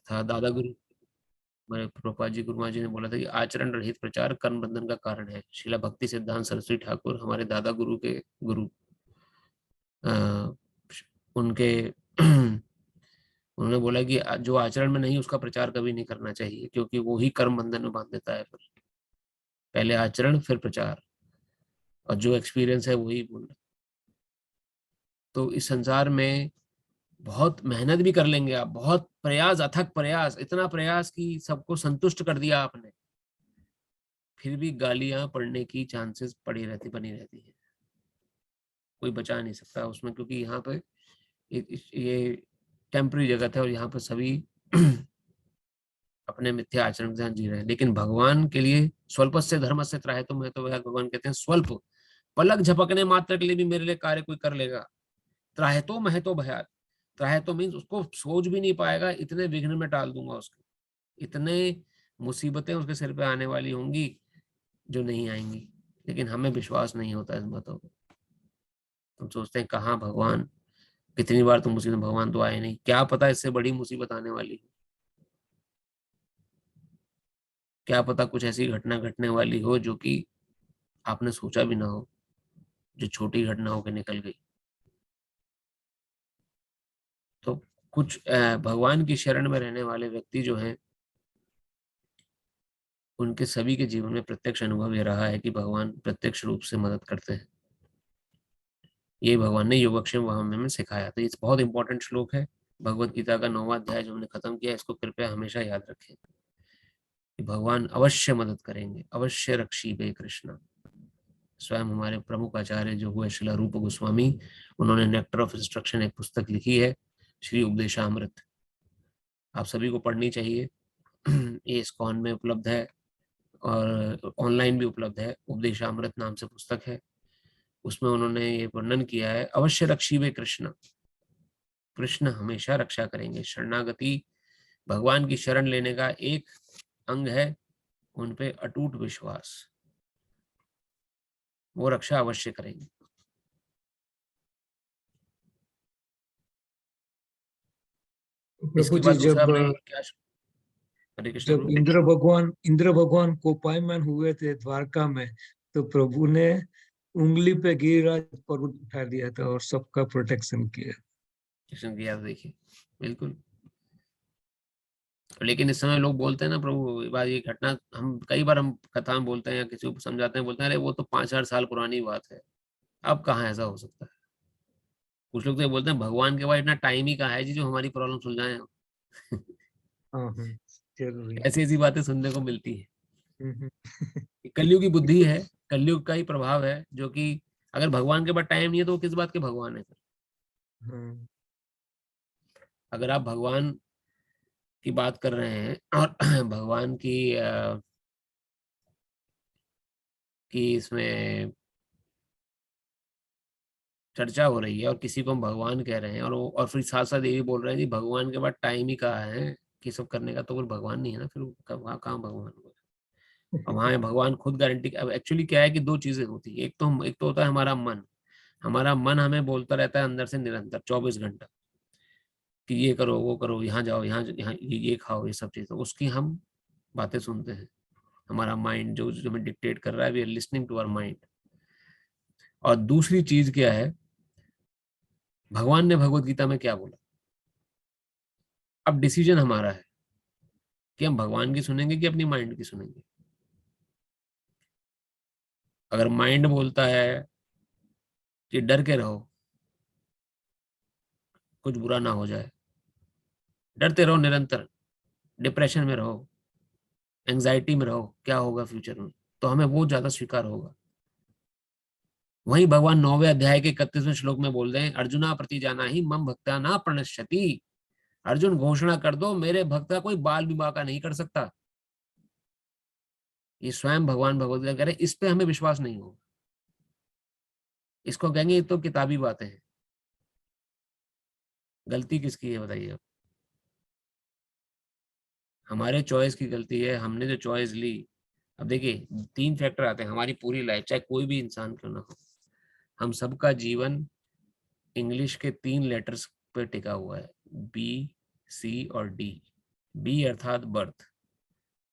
था दादा गुरु, मेरे प्रभुपाद जी गुरुमा जी ने बोला था कि आचरण रहित प्रचार कर्म बंधन का कारण है। शिला भक्ति सिद्धांत सरस्वती ठाकुर हमारे दादा गुरु के गुरु, अ, उनके उन्होंने बोला कि जो आचरण में नहीं उसका प्रचार कभी नहीं करना चाहिए, क्योंकि वो ही कर्म बंधन में बांध देता है। फिर पहले आचरण फिर प्रचार, और जो एक्सपीरियंस है वही बोलना। तो इस संसार में बहुत मेहनत भी कर लेंगे आप, बहुत प्रयास, अथक प्रयास, इतना प्रयास कि सबको संतुष्ट कर दिया आपने, फिर भी गालियां पड़ने की चांसेस बनी रहती है। कोई बचा नहीं सकता उसमें, क्योंकि यहाँ पे ये टेम्पररी जगत है और यहाँ पे सभी अपने मिथ्या आचरण के साथ जी रहे हैं। लेकिन भगवान के लिए स्वल्पस्य धर्मस्य त्रायतो महतो भयात्, भगवान कहते हैं स्वल्प पलक झपकने मात्र के लिए भी मेरे लिए कार्य कोई कर लेगा, त्रायतो महतो भयात्। त्रायतो मीन्स उसको सोच भी नहीं पाएगा, इतने विघ्न में टाल दूंगा उसको, इतने मुसीबतें उसके सिर पे आने वाली होंगी जो नहीं आएंगी। लेकिन हमें विश्वास नहीं होता इस बातों को। हम सोचते हैं कहाँ भगवान, कितनी बार तो मुसीबत, भगवान तो आए नहीं, क्या पता इससे बड़ी मुसीबत आने वाली है, क्या पता कुछ ऐसी घटना घटने वाली हो जो कि आपने सोचा भी ना हो, जो छोटी घटना होकर निकल गई। तो कुछ भगवान की शरण में रहने वाले व्यक्ति जो हैं, उनके सभी के जीवन में प्रत्यक्ष अनुभव ये रहा है कि भगवान प्रत्यक्ष रूप से मदद करते हैं। ये भगवान ने योगक्षेम वहां में सिखाया। तो ये बहुत इंपॉर्टेंट श्लोक है, भगवत गीता का 9वां अध्याय जो हमने खत्म किया, इसको कृपया हमेशा याद रखें कि भगवान अवश्य मदद करेंगे, अवश्य रक्षीबे कृष्णा। स्वयं हमारे प्रमुख आचार्य जो हुए श्रील रूप गोस्वामी, उन्होंने नेक्टर ऑफ इंस्ट्रक्शन एक पुस्तक लिखी है, श्री उपदेशामृत, आप सभी को पढ़नी चाहिए। ये इस्कॉन में उपलब्ध है और ऑनलाइन भी उपलब्ध है। उपदेशामृत नाम से पुस्तक है, उसमें उन्होंने ये वर्णन किया है, अवश्य रक्षीबे कृष्ण, कृष्ण हमेशा रक्षा करेंगे। शरणागति, भगवान की शरण लेने का एक अंग है उन पे अटूट विश्वास, वो रक्षा अवश्य करेंगे। प्रभु इसके जी, बाद दूसरा आपने क्या, हरे कृष्ण जब प्रभु। इंद्र भगवान कोपायमान हुए थे द्वारका में, तो प्रभु ने उंगली पे गिरिराज पर्वत उठा दिया था और सबका प्रोटेक्शन किया। कृष्ण की याद देखिए, बिल्कुल। लेकिन इस समय लोग बोलते हैं ना प्रभु, ये बात, ये घटना, हम कई बार हम कथा में बोलते हैं या किसी को समझाते हैं, बोलते हैं अरे वो तो 5,000 साल पुरानी बात है, अब कहाँ ऐसा हो सकता है। कुछ लोग तो ये बोलते हैं भगवान के पास इतना टाइम ही कहाँ है जी जो हमारी प्रॉब्लम सुलझाए। हाँ हाँ, जरूरी। ऐसी ऐसी बातें सुनने को मिलती है। हम्म। कलयुग की बुद्धि है, कलयुग का ही प्रभाव है, जो कि अगर भगवान के पास टाइम नहीं है तो वो किस बात के भगवान है फिर। हाँ। अगर आप भगवान की बात कर रहे हैं और भगवान की इसमें चर्चा हो रही है और किसी को हम भगवान कह रहे हैं, और फिर साथ साथ ये भी बोल रहे हैं कि भगवान के पास टाइम ही कहाँ है कि सब करने का, तो फिर भगवान नहीं है ना, फिर वहाँ कहाँ भगवान हुआ। और वहाँ भगवान खुद गारंटी, अब एक्चुअली क्या है कि दो चीजें होती है, एक तो होता है हमारा मन। हमारा मन हमें बोलता रहता है अंदर से निरंतर 24 घंटा कि ये करो वो करो, यहाँ जाओ, यहाँ यहाँ ये खाओ, ये सब चीज़, तो उसकी हम बातें सुनते हैं। हमारा माइंड जो जो हमें डिक्टेट कर रहा है, we are listening to our mind. और दूसरी चीज क्या है, भगवान ने भगवत गीता में क्या बोला। अब डिसीजन हमारा है कि हम भगवान की सुनेंगे कि अपनी माइंड की सुनेंगे। अगर माइंड बोलता है कि डर के रहो, कुछ बुरा ना हो जाए, डरते रहो निरंतर, डिप्रेशन में रहो, एंजाइटी में रहो, क्या होगा फ्यूचर में, तो हमें वो ज्यादा स्वीकार होगा। वहीं भगवान 9वें अध्याय के 31वें श्लोक में बोल रहे हैं, अर्जुना प्रति जाना ही मम भक्ता ना प्रणश्यति। अर्जुन घोषणा कर दो, मेरे भक्त का कोई बाल विवाह का नहीं कर सकता। ये स्वयं भगवान भगवत गीता कह रहे हैं, इस पे हमें विश्वास नहीं होगा। इसको कहेंगे ये तो किताबी बातें हैं। गलती किसकी है बताइए आप? हमारे चॉइस की गलती है, हमने जो चॉइस ली। अब देखिए 3 फैक्टर आते हैं हमारी पूरी लाइफ, चाहे कोई भी इंसान क्यों ना हो, हम सबका जीवन इंग्लिश के 3 लेटर्स पे टिका हुआ है, बी, सी और डी। बी अर्थात बर्थ,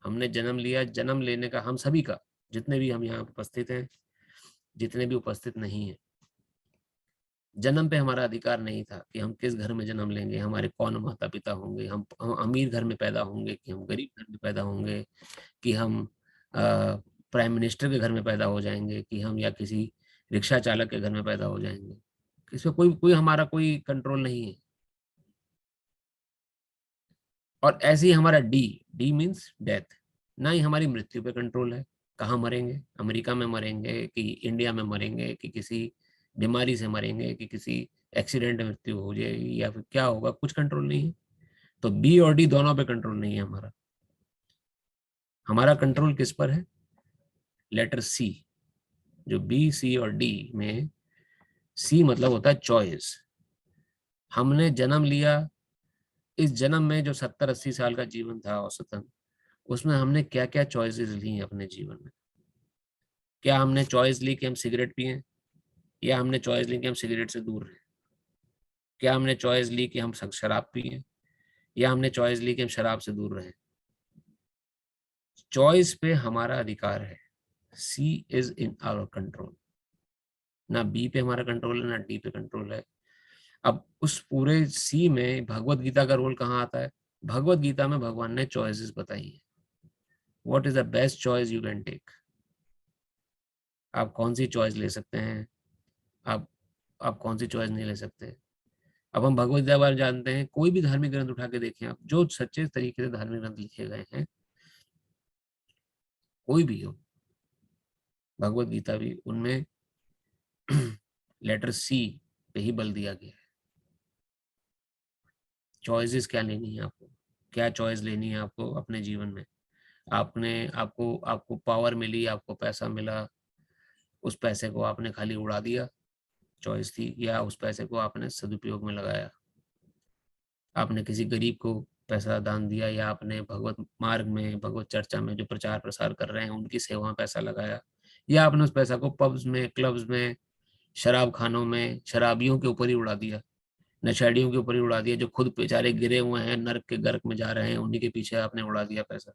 हमने जन्म लिया, जन्म लेने का हम सभी का, जितने भी हम यहाँ उपस्थित हैं, जितने भी उपस्थित नहीं है, जन्म पे हमारा अधिकार नहीं था कि हम किस घर में जन्म लेंगे, हमारे कौन माता पिता होंगे, हम अमीर घर में पैदा होंगे कि हम गरीब घर में पैदा होंगे, कि हम प्राइम मिनिस्टर के घर में पैदा हो जाएंगे, कि हम या किसी रिक्शा चालक के घर में पैदा हो जाएंगे। इसमें कोई कोई हमारा कोई कंट्रोल नहीं है। और ऐसे ही हमारा डी, डी मीन्स डेथ, ना ही हमारी मृत्यु पे कंट्रोल है, कहाँ मरेंगे, अमेरिका में मरेंगे कि इंडिया में मरेंगे, कि किसी बीमारी से मरेंगे, कि किसी एक्सीडेंट में मृत्यु हो जाएगी, या फिर क्या होगा, कुछ कंट्रोल नहीं है। तो बी और डी दोनों पे कंट्रोल नहीं है हमारा। हमारा कंट्रोल किस पर है? लेटर सी, जो बी सी और डी में सी मतलब होता है चॉइस। हमने जन्म लिया, इस जन्म में जो 70-80 साल का जीवन था औसतन, उसमें हमने क्या क्या चॉइसेस ली अपने जीवन में। क्या हमने चॉइस ली कि हम सिगरेट पिएं, या हमने चॉइस ली कि हम सिगरेट से दूर रहें? क्या हमने चॉइस ली कि हम शराब पिएं, या हमने चॉइस ली कि हम शराब से दूर रहें? चॉइस पे हमारा अधिकार है। सी इज इन आवर कंट्रोल। ना बी पे हमारा कंट्रोल है, ना डी पे कंट्रोल है। अब उस पूरे सी में भगवत गीता का रोल कहाँ आता है? भगवत गीता में भगवान ने चॉइसेस बताई है। What is the best choice you can take? आप कौन सी चॉइस ले सकते हैं, आप आप कौन सी चॉइस नहीं ले सकते। अब हम भगवत गीता बारे जानते हैं, कोई भी धार्मिक ग्रंथ उठा के देखें आप, जो सच्चे तरीके से धार्मिक ग्रंथ लिखे गए हैं, कोई भी हो, भगवत गीता भी, उनमें लेटर सी पे ही बल दिया गया है। चॉइसेस क्या लेनी है आपको, क्या चॉइस लेनी है आपको अपने जीवन में। आपने आपको आपको पावर मिली, आपको पैसा मिला, उस पैसे को आपने खाली उड़ा दिया, चॉइस थी, या उस पैसे को आपने सदुपयोग में लगाया, आपने किसी गरीब को पैसा दान दिया, या आपने भगवत मार्ग में, भगवत चर्चा में जो प्रचार प्रसार कर रहे हैं उनकी सेवा में पैसा लगाया, या आपने उस पैसा को पब्स में, क्लब्स में, शराब खानों में, शराबियों के ऊपर ही उड़ा दिया, नशेड़ियों के ऊपर ही उड़ा दिया, जो खुद बेचारे गिरे हुए हैं, नर्क के गर्क में जा रहे हैं, उन्हीं के पीछे आपने उड़ा दिया पैसा।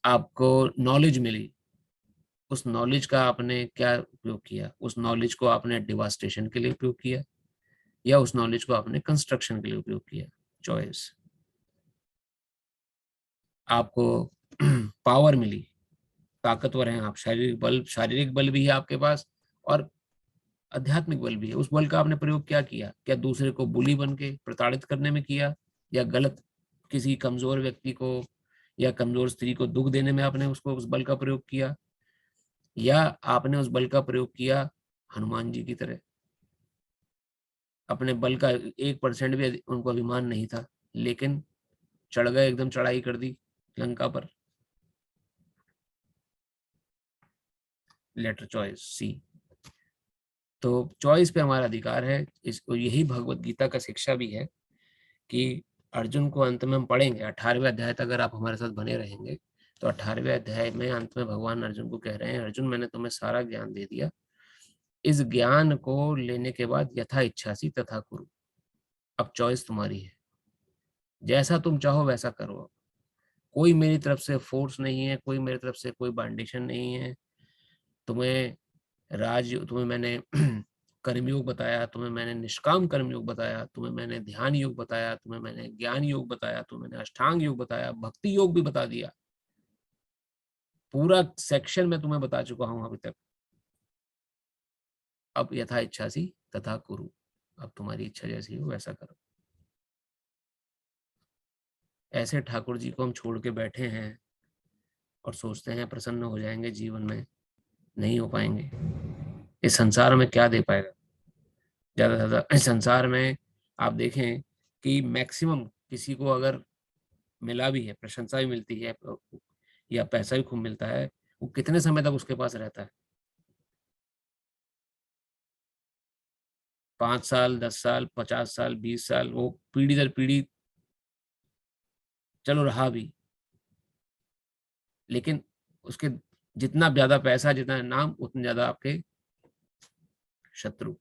आपको नॉलेज मिली, उस नॉलेज का आपने क्या उपयोग किया? उस नॉलेज को आपने डिवास्टेशन के लिए उपयोग किया, या उस नॉलेज को आपने कंस्ट्रक्शन के लिए उपयोग किया? चॉइस। आपको पावर मिली, ताकतवर हैं आप, शारीरिक बल भी है आपके पास, और आध्यात्मिक बल भी है। उस बल का आपने प्रयोग क्या किया? क्या दूसरे को बुली बन के प्रताड़ित करने में किया, या गलत किसी कमजोर व्यक्ति को या कमजोर स्त्री को दुख देने में आपने उसको उस बल का प्रयोग किया, या आपने उस बल का प्रयोग किया हनुमान जी की तरह? अपने बल का 1% भी उनको अभिमान नहीं था, लेकिन चढ़ गए, एकदम चढ़ाई कर दी लंका पर। लेटर चॉइस सी। तो चॉइस पे हमारा अधिकार है। इसको यही भगवत गीता का शिक्षा भी है कि अर्जुन को अंत में हम पढ़ेंगे 18वें अध्याय तक, अगर आप हमारे साथ बने रहेंगे तो 18वें अध्याय में अंत में भगवान अर्जुन को कह रहे हैं, अर्जुन मैंने तुम्हें सारा ज्ञान दे दिया, इस ज्ञान को लेने के बाद यथा इच्छासी तथा कुरु। अब चॉइस तुम्हारी है, जैसा तुम चाहो वैसा करो। कोई मेरी तरफ से फोर्स नहीं है, कोई मेरी तरफ से कोई बाउंडेशन नहीं है। तुम्हें तुम्हें मैंने कर्मयोग बताया, तुम्हें मैंने निष्काम कर्मयोग बताया, तुम्हें मैंने ध्यान योग बताया, तुम्हें मैंने ज्ञान योग बताया, तुम्हें मैंने अष्टांग योग बताया, भक्ति योग भी बता दिया। पूरा सेक्शन में तुम्हें बता चुका हूं अभी तक। अब यथा इच्छासी तथा कुरु, अब तुम्हारी इच्छा जैसी हो वैसा करो। ऐसे ठाकुर जी को हम छोड़ के बैठे हैं और सोचते हैं प्रसन्न हो जाएंगे जीवन में, नहीं हो पाएंगे। इस संसार में क्या दे पाएगा ज्यादा से ज्यादा? इस संसार में आप देखें कि मैक्सिमम किसी को अगर मिला भी है, प्रशंसा भी मिलती है, या पैसा भी खूब मिलता है, वो कितने समय तक उसके पास रहता है? 5 साल, 10 साल, 50 साल, 20 साल, वो पीढ़ी दर पीढ़ी चलो रहा भी, लेकिन उसके जितना ज्यादा पैसा, जितना नाम, उतने ज्यादा आपके शत्रु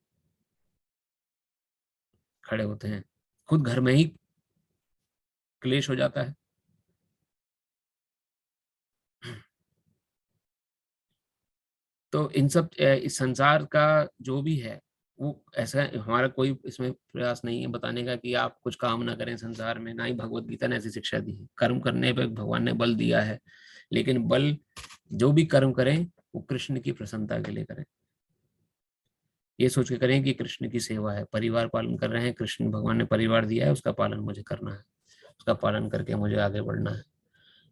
खड़े होते हैं। खुद घर में ही क्लेश हो जाता है। तो इन सब इस संसार का जो भी है वो ऐसा, हमारा कोई इसमें प्रयास नहीं है बताने का कि आप कुछ काम ना करें संसार में, ना ही भगवत गीता ने ऐसी शिक्षा दी है। कर्म करने पे भगवान ने बल दिया है, लेकिन बल जो भी कर्म करें वो कृष्ण की प्रसन्नता के लिए करें। ये सोच के करें कि कृष्ण की सेवा है, परिवार पालन कर रहे हैं, कृष्ण भगवान ने परिवार दिया है, उसका पालन मुझे करना है, उसका पालन करके मुझे आगे बढ़ना है।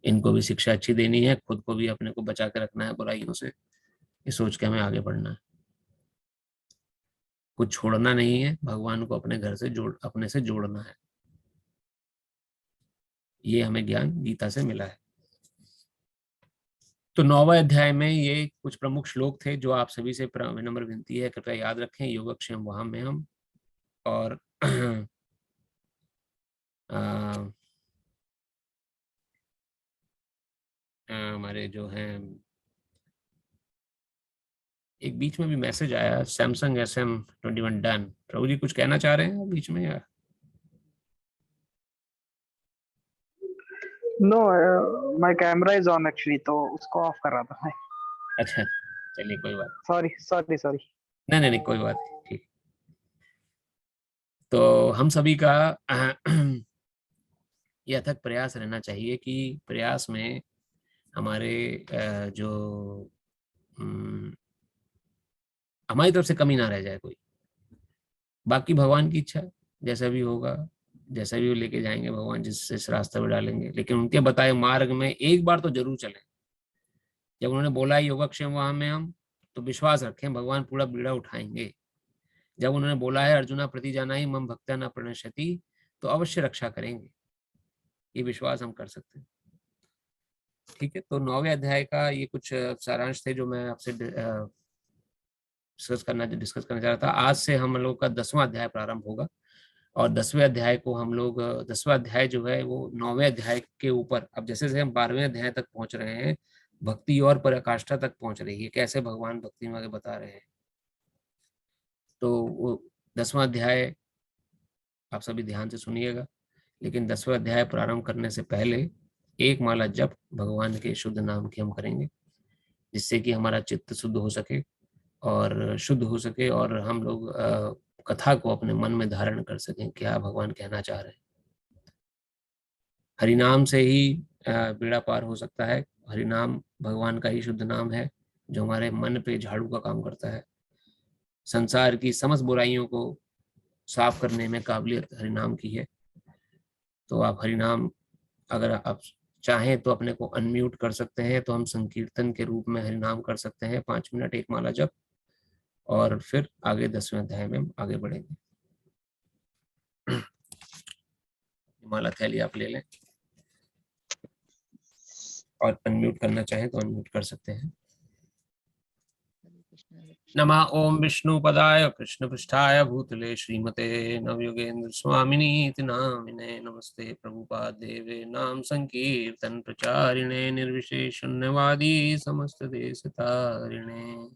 इनको भी शिक्षा अच्छी देनी है, खुद को भी अपने को बचा के रखना है बुराइयों से, ये सोच के हमें आगे बढ़ना है। कुछ छोड़ना नहीं है, भगवान को अपने घर से अपने से जोड़ना है। ये हमें ज्ञान गीता से मिला है। तो 9वें अध्याय में ये कुछ प्रमुख श्लोक थे जो आप सभी से विनम्र विनती है कृपया याद रखें। योगक्षेम वहां में हम, और हमारे जो हैं, एक बीच में भी मैसेज आया सैमसंग SM21 डन। प्रभु जी कुछ कहना चाह रहे हैं बीच में या? No, my camera is on actually, तो उसको ऑफ कर रहा था मैं। अच्छा, चलिए कोई बात। Sorry sorry sorry. नहीं नहीं नहीं, कोई बात नहीं, ठीक। तो हम सभी का ये अथक प्रयास रहना चाहिए कि प्रयास में हमारे जो हमारी तरफ से कमी ना रह जाए कोई। बाकी भगवान की इच्छा, जैसा भी होगा, जैसा भी वो लेके जाएंगे भगवान, जिससे इस रास्ते में डालेंगे, लेकिन उनके बताए मार्ग में एक बार तो जरूर चलें। जब उन्होंने बोला योगक्षेम वहां में हम, तो विश्वास रखें भगवान पूरा बीड़ा उठाएंगे। जब उन्होंने बोला है अर्जुना प्रति जाना ही मम भक्ता न प्रणश्यति, तो अवश्य रक्षा करेंगे, ये विश्वास हम कर सकते हैं। ठीक है, तो 9वें अध्याय का ये कुछ सारांश थे जो मैं आपसे डिस्कस करना चाह रहा था। आज से हम लोग का 10वां अध्याय प्रारंभ होगा, और 10वें अध्याय को हम लोग 10वां अध्याय जो है वो 9वें अध्याय के ऊपर, अब जैसे जैसे हम 12वें अध्याय तक पहुंच रहे हैं, भक्ति और पराकाष्ठा तक पहुंच रही है, कैसे भगवान भक्ति में आगे बता रहे हैं। तो वो 10वां अध्याय आप सभी ध्यान से सुनिएगा, लेकिन 10वां अध्याय प्रारंभ करने से पहले एक माला जप भगवान के शुद्ध नाम की हम करेंगे, जिससे कि हमारा चित्त शुद्ध हो सके और शुद्ध हो सके, और हम लोग कथा को अपने मन में धारण कर सकें, क्या भगवान कहना चाह रहे हैं। हरिनाम से ही बेड़ा पार हो सकता है। हरिनाम भगवान का ही शुद्ध नाम है, जो हमारे मन पे झाड़ू का काम करता है। संसार की समस्त बुराइयों को साफ करने में काबिलियत हरिनाम की है। तो आप हरिनाम, अगर आप चाहें तो अपने को अनम्यूट कर सकते हैं, तो हम संकीर्तन के रूप में हरिनाम कर सकते हैं 5 मिनट एक माला जप, और फिर आगे 10वें अध्याय में हम आगे बढ़ेंगे। माला थैली आप ले लें, और अनम्यूट करना चाहें तो अनम्यूट कर सकते हैं। नमः ओम विष्णुपदाय कृष्णपृष्ठाय भूतले श्रीमते नवयुगेन्द्र स्वामिनीति नामिने नमस्ते प्रभुपादेवे नाम संकीर्तन प्रचारिणे निर्विशेष शून्यवादी समस्त देश तारिणे।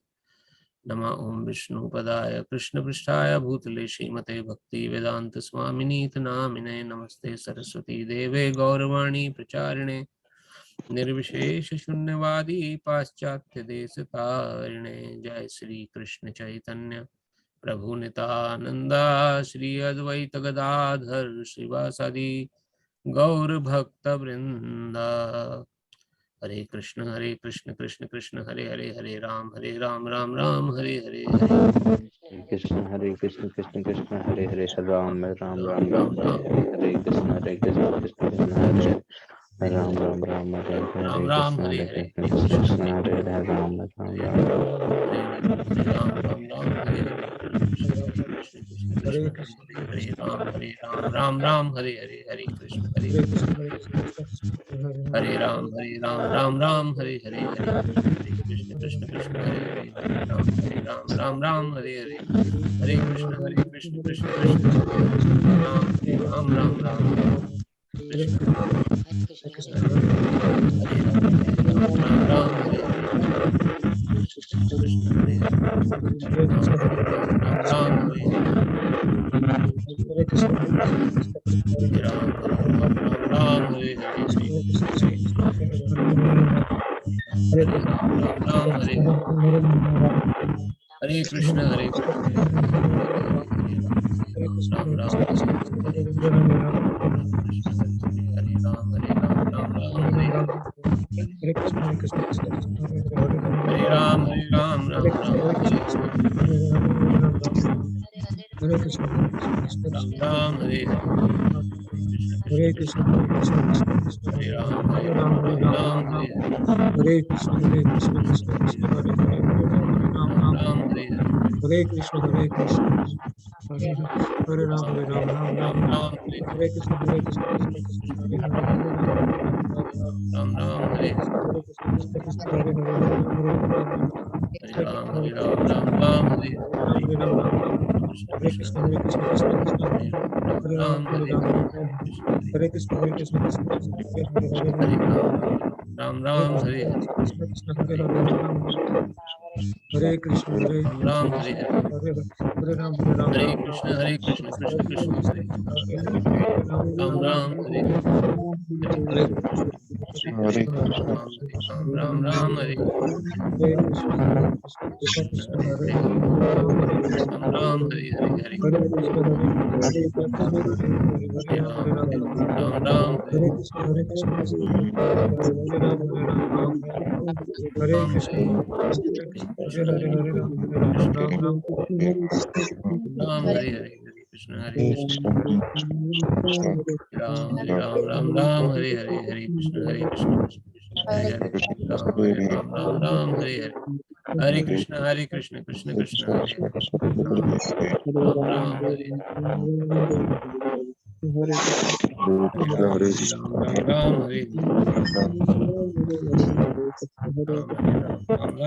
नमः ओम विष्णुपदाय कृष्णपृष्ठाय भूतले श्रीमते भक्ति वेदांत स्वामिनीति नामिने नमस्ते सरस्वती देवे गौरवाणी प्रचारिणे निर्विशेष शून्यवादी पाश्चात्य देश तारिणे। जय श्री कृष्ण चैतन्य प्रभु नित्यानंदा श्री अद्वैत गदाधर श्रीवासादि गौर भक्त वृंदा। हरे कृष्ण कृष्ण कृष्ण हरे हरे, हरे राम राम राम हरे हरे, हरे कृष्ण कृष्ण कृष्ण हरे हरे, राम राम राम हरे कृष्ण कृष्ण हरे राम राम राम हरे हरे कृष्ण हरे हरे, राम राम राम राम हरे हरे, हरे कृष्ण हरे राम राम हरे हरे, हरे कृष्ण कृष्ण हरे हरे, राम राम हरे हरे, हरे कृष्ण कृष्ण राम राम राम हरे कृष्ण हरे कृष्ण राम राम हरे राम हरे राम राम राम हरे हरे कृष्ण हरे राम राम राम हरे कृष्ण राम राम हरे हरे कृष्ण हरे राम राम हरे हरे कृष्ण कृष्ण कृष्ण हरे हरे हरे राम राम राम हरे हरे कृष्ण हरे राम राम राम हरे हरे कृष्ण कृष्ण कृष्ण हरे हरे हरे राम राम हरे हरे कृष्ण हरे हरे हरे राम हरे राम राम राम हरे हरे कृष्ण कृष्ण कृष्ण हरे राम हरे हरे राम हरे कृष्ण कृष्ण कृष्ण हरे हरे हरे हरे राम राम हरे राम कृष्ण हरे कृष्ण कृष्ण हरे हरे हरे राम हरे कृष्ण राम राम हरे हरे राम हरे कृष्ण कृष्ण कृष्ण हरे राम राम हरे हरे कृष्ण हरे राम राम हरे हरे कृष्ण कृष्ण हरे राम राम हरे हरे हरे हरे कृष्ण हरे हरे राम राम राम हरे हरे कृष्ण हरे राम हरे राम कृष्ण हरे हरे राम राम राम राम हरे हरे हरे कृष्ण राम राम राम हरे हरे हरे कृष्ण कृष्ण हरे हरे राम राम हरे हरे कृष्ण कृष्ण कृष्ण हरे हरे राम राम हरे राम राम हरे राम राम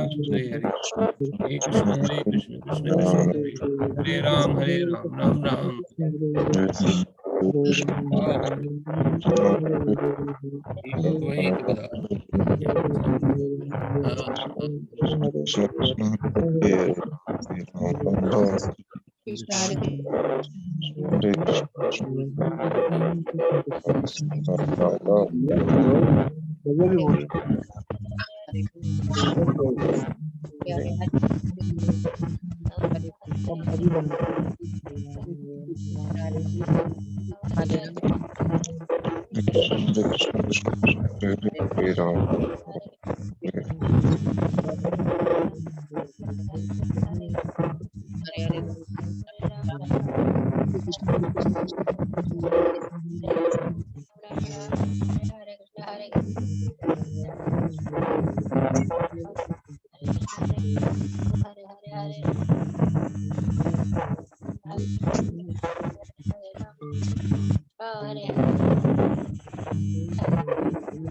हरे हरे हरे कृष्ण कृष्ण कृष्ण हरे राम राम राम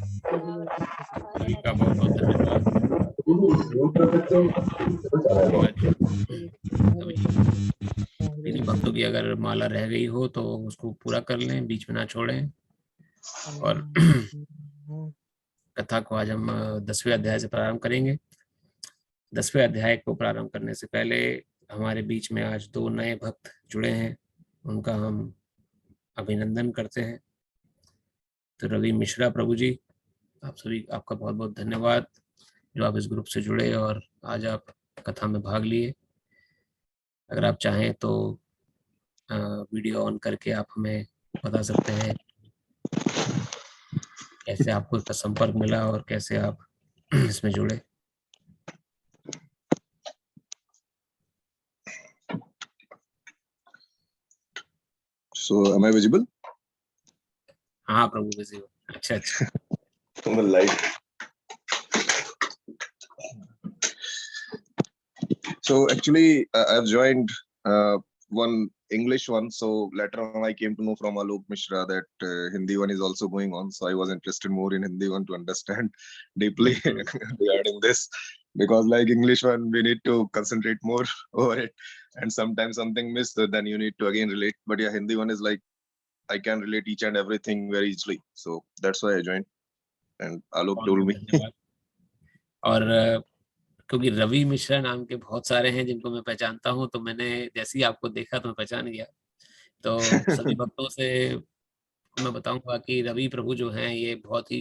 वही तो बता सभी का बहुत बहुत धन्यवाद। यदि भक्तों की अगर माला रह गई हो तो उसको पूरा कर लें, बीच में ना छोड़ें। और कथा को आज हम 10वें अध्याय से प्रारंभ करेंगे। 10वें अध्याय को प्रारंभ करने से पहले हमारे बीच में आज 2 नए भक्त जुड़े हैं, उनका हम अभिनंदन करते हैं। तो रवि मिश्रा प्रभु जी, आप सभी आपका बहुत बहुत धन्यवाद जो आप इस ग्रुप से जुड़े और आज आप कथा में भाग लिए। अगर आप चाहें तो वीडियो ऑन करके आप हमें बता सकते हैं कैसे आपको इसका संपर्क मिला और कैसे आप इसमें जुड़े। So, am I visible? हाँ प्रभु विजिबल। अच्छा अच्छा। On the light. So actually, I've joined one English one. So later on, I came to know from Alok Mishra that Hindi one is also going on. So I was interested more in Hindi one to understand deeply regarding this, because like English one, we need to concentrate more over it, and sometimes something missed, then you need to again relate. But yeah, Hindi one is like I can relate each and everything very easily. So that's why I joined, and Alok told me. और क्योंकि रवि मिश्रा नाम के बहुत सारे हैं जिनको मैं पहचानता हूं, तो मैंने जैसे ही आपको देखा तो मैं पहचान गया। तो सभी भक्तों से मैं बताऊंगा कि रवि प्रभु जो हैं ये बहुत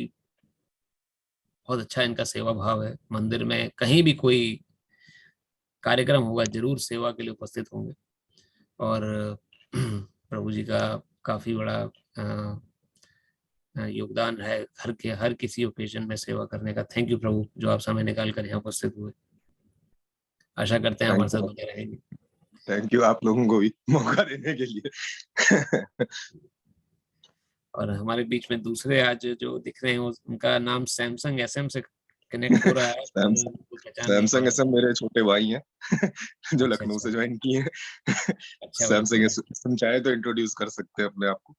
अच्छा इनका सेवा भाव है। मंदिर में कहीं भी कोई कार्यक्रम होगा जरूर सेवा के लिए उपस्थित होंगे, और प्रभु जी का काफी बड़ा योगदान है हर किसी ओकेजन में सेवा करने का। थैंक यू प्रभु, जो आप समय निकाल कर यहाँ उपस्थित हुए। आशा करते हैं हमारे साथ बने रहेंगे। थैंक यू आप लोगों को भी मौका देने के लिए। और हमारे बीच में दूसरे आज जो दिख रहे हैं उनका नाम सैमसंग एसएम से कनेक्ट हो रहा है। सैमसंग एसएम मेरे छोटे भाई हैं जो लखनऊ से ज्वाइन किए हैं। सैमसंग एसएम चाहे तो इंट्रोड्यूस कर सकते हैं अपने आप को।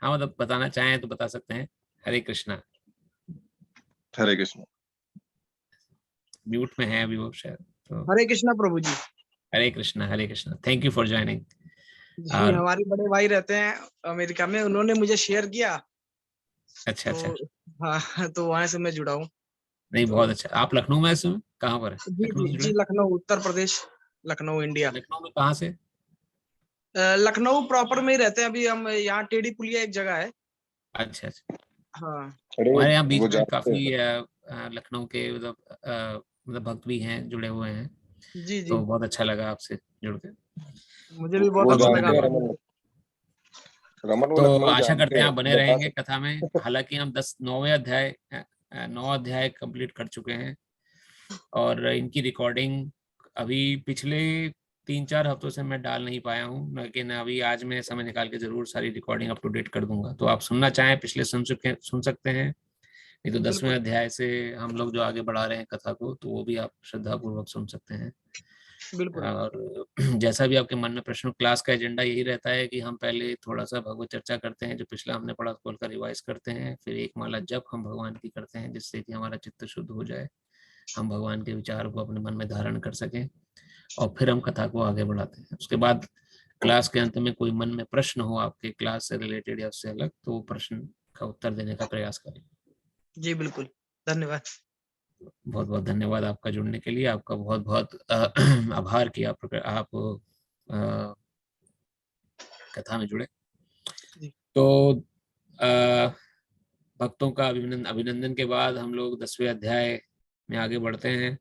हाँ, मतलब बताना चाहें तो बता सकते हैं। हरे कृष्णा। हरे कृष्णा। म्यूट में है अभी वो शायद तो। हरे कृष्णा प्रभु जी। Hare Krishna, Hare Krishna. Thank you for joining. जी, हमारे बड़े भाई रहते हैं अमेरिका में, उन्होंने मुझे शेयर किया। अच्छा तो, अच्छा। हाँ, तो वहां से मैं जुड़ा हूँ। नहीं, बहुत अच्छा। आप लखनऊ में हैं? कहाँ पर है? जी, लखनऊ, उत्तर प्रदेश, लखनऊ, इंडिया। लखनऊ में कहाँ से? लखनऊ प्रॉपर में ही रहते हैं अभी हम। यहाँ टेढ़ी पुलिया एक जगह है। अच्छा अच्छा। हाँ, हमारे यहाँ बीच में काफी लखनऊ के मतलब भक्त भी हैं, जुड़े हुए हैं। जी जी, तो बहुत अच्छा लगा आपसे जुड़ के। मुझे भी बहुत अच्छा लगा। रमन, तो आशा करते हैं आप बने रहेंगे कथा में। हालांकि हम 9 अध्याय कंप्लीट कर चुके हैं, और इनकी रिकॉर्डिंग अभी पिछले 3-4 हफ्तों से मैं डाल नहीं पाया हूँ, लेकिन अभी आज मैं समय निकाल के जरूर सारी रिकॉर्डिंग अप टू डेट कर दूंगा। तो आप सुनना चाहें पिछले सुन सकते हैं। नहीं तो 10वें अध्याय से हम लोग जो आगे बढ़ा रहे हैं कथा को, तो वो भी आप श्रद्धा पूर्वक सुन सकते हैं। बिल्कुल। और जैसा भी आपके मन में प्रश्न, क्लास का एजेंडा यही रहता है कि हम पहले थोड़ा सा भगवत चर्चा करते हैं, जो पिछला हमने पढ़ा खोल कर रिवाइज करते हैं, फिर एक माला जप हम भगवान की करते हैं, जिससे कि हमारा चित्त शुद्ध हो जाए, हम भगवान के विचार को अपने मन में धारण कर सकें, और फिर हम कथा को आगे बढ़ाते हैं। उसके बाद क्लास के अंत में कोई मन में प्रश्न हो आपके क्लास से रिलेटेड या उससे अलग, तो वो प्रश्न का उत्तर देने का प्रयास करें। जी बिल्कुल, धन्यवाद। बहुत बहुत धन्यवाद आपका जुड़ने के लिए। आपका बहुत बहुत आभार कि आप कथा में जुड़े। तो भक्तों का अभिनंदन के बाद हम लोग 10वें अध्याय में आगे बढ़ते हैं।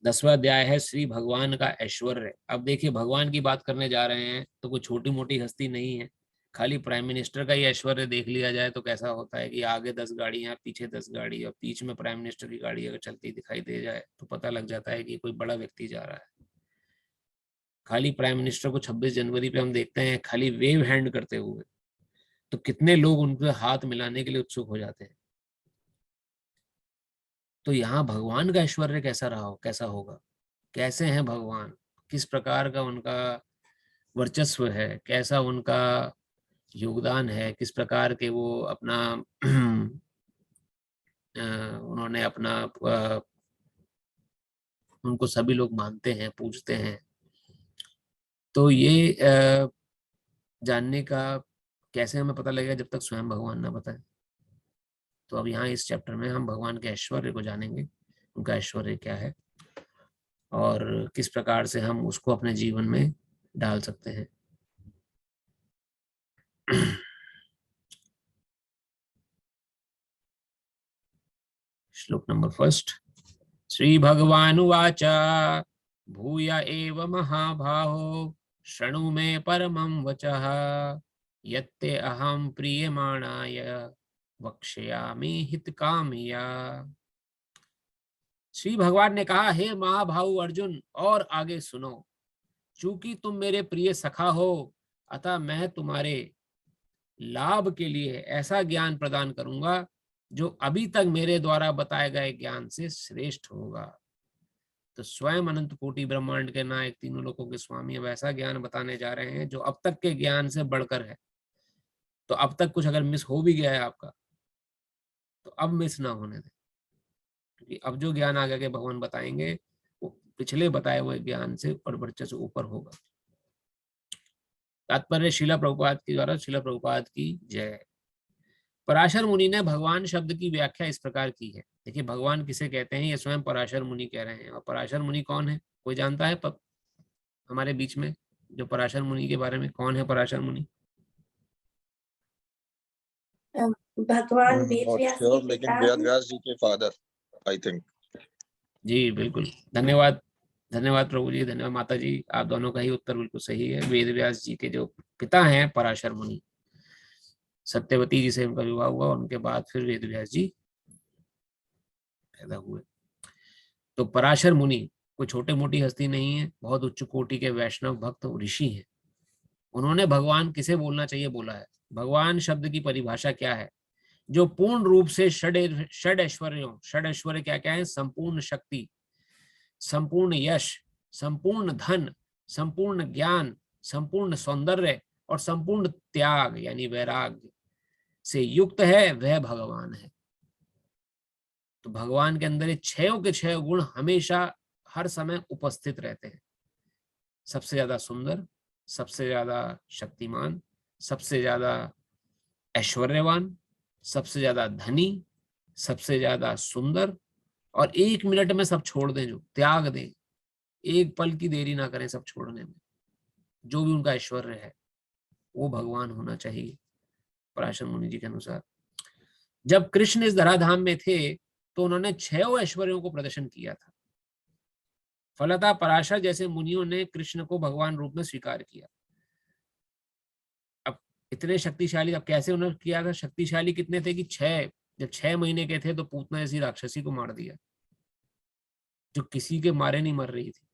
10वां अध्याय है श्री भगवान का ऐश्वर्य। अब देखिए, भगवान की बात करने जा रहे हैं तो कोई छोटी मोटी हस्ती नहीं है। खाली प्राइम मिनिस्टर का ही ऐश्वर्य देख लिया जाए तो कैसा होता है कि आगे 10 गाड़ियां, पीछे 10 गाड़ी, और बीच में प्राइम मिनिस्टर की गाड़ी अगर चलती दिखाई दे जाए तो पता लग जाता है कि कोई बड़ा व्यक्ति जा रहा है। खाली प्राइम मिनिस्टर को 26 जनवरी पे हम देखते हैं खाली वेव हैंड करते हुए, तो कितने लोग उनके हाथ मिलाने के लिए उत्सुक हो जाते हैं। तो यहाँ भगवान का ऐश्वर्य कैसा होगा, कैसे हैं भगवान, किस प्रकार का उनका वर्चस्व है, कैसा उनका योगदान है, किस प्रकार के वो अपना उन्होंने अपना उनको सभी लोग मानते हैं, पूजते हैं। तो ये जानने का कैसे हमें पता लगेगा जब तक स्वयं भगवान ना बताए। तो अब यहाँ इस चैप्टर में हम भगवान के ऐश्वर्य को जानेंगे, उनका ऐश्वर्य क्या है और किस प्रकार से हम उसको अपने जीवन में डाल सकते हैं। श्लोक नंबर 1। श्री भगवानुवाच भूय एव महाबाहो शृणु मे परमं वचः यत्ते अहं प्रीयमाणाय वक्ष्यामि हितकामया। श्री भगवान ने कहा, हे महाभाहु अर्जुन, और आगे सुनो। चूंकि तुम मेरे प्रिय सखा हो, अतः मैं तुम्हारे लाभ के लिए ऐसा ज्ञान प्रदान करूंगा जो अभी तक मेरे द्वारा बताए गए ज्ञान से श्रेष्ठ होगा। तो स्वयं अनंत कोटि ब्रह्मांड के नायक, तीनों लोकों के स्वामी अब ऐसा ज्ञान बताने जा रहे हैं जो अब तक के ज्ञान से बढ़कर है। तो अब तक कुछ अगर मिस हो भी गया है आपका, तो अब मिस ना होने दें, क्योंकि अब जो ज्ञान आगे के भगवान बताएंगे वो पिछले बताए हुए ज्ञान से और वर्चस्व से ऊपर होगा। तात्पर्य शिला प्रभुपाद की द्वारा, शिला प्रभुपाद की जय। पराशर मुनि ने भगवान शब्द की व्याख्या इस प्रकार की है। देखिए, भगवान किसे कहते हैं ये स्वयं पराशर मुनि कह रहे हैं। और पराशर मुनि कौन है, कोई जानता है हमारे बीच में जो पराशर मुनि के बारे में? कौन है पराशर मुनि? भगवान वेद Not व्यास sure, के लेकिन पिता वेद हैं। व्यास जी के फादर, आई थिंक। जी बिल्कुल, धन्यवाद, धन्यवाद प्रभु जी, धन्यवाद माता जी, आप दोनों का ही उत्तर बिल्कुल सही है। वेद व्यास जी के जो पिता हैं पराशर मुनि, सत्यवती जी से उनका विवाह हुआ, उनके बाद फिर वेद व्यास जी पैदा हुए। तो पराशर मुनि कोई छोटे मोटी हस्ती नहीं है, बहुत उच्च कोटि के वैष्णव भक्त ऋषि हैं। उन्होंने भगवान किसे बोलना चाहिए बोला है। भगवान शब्द की परिभाषा क्या है? जो पूर्ण रूप से षड ऐश्वर्य क्या क्या है? संपूर्ण शक्ति, संपूर्ण यश, संपूर्ण धन, संपूर्ण ज्ञान, संपूर्ण सौंदर्य और संपूर्ण त्याग यानी वैराग्य से युक्त है, वह भगवान है। तो भगवान के अंदर ये छयों के छह गुण हमेशा हर समय उपस्थित रहते हैं। सबसे ज्यादा सुंदर, सबसे ज्यादा शक्तिमान, सबसे ज्यादा ऐश्वर्यवान, सबसे ज्यादा धनी, सबसे ज्यादा सुंदर, और 1 मिनट में सब छोड़ दें, जो त्याग दें, एक पल की देरी ना करें सब छोड़ने में, जो भी उनका ऐश्वर्य है वो भगवान होना चाहिए पराशर मुनि जी के अनुसार। जब कृष्ण इस धराधाम में थे तो उन्होंने 6 ऐश्वर्यों को प्रदर्शन किया था। फलतः पराशर जैसे मुनियों ने कृष्ण को भगवान रूप में स्वीकार किया। अब इतने शक्तिशाली, अब कैसे उन्होंने किया था? शक्तिशाली कितने थे कि जब 6 महीने के थे तो पूतना जैसी राक्षसी को मार दिया, जो किसी के मारे नहीं मर रही थी।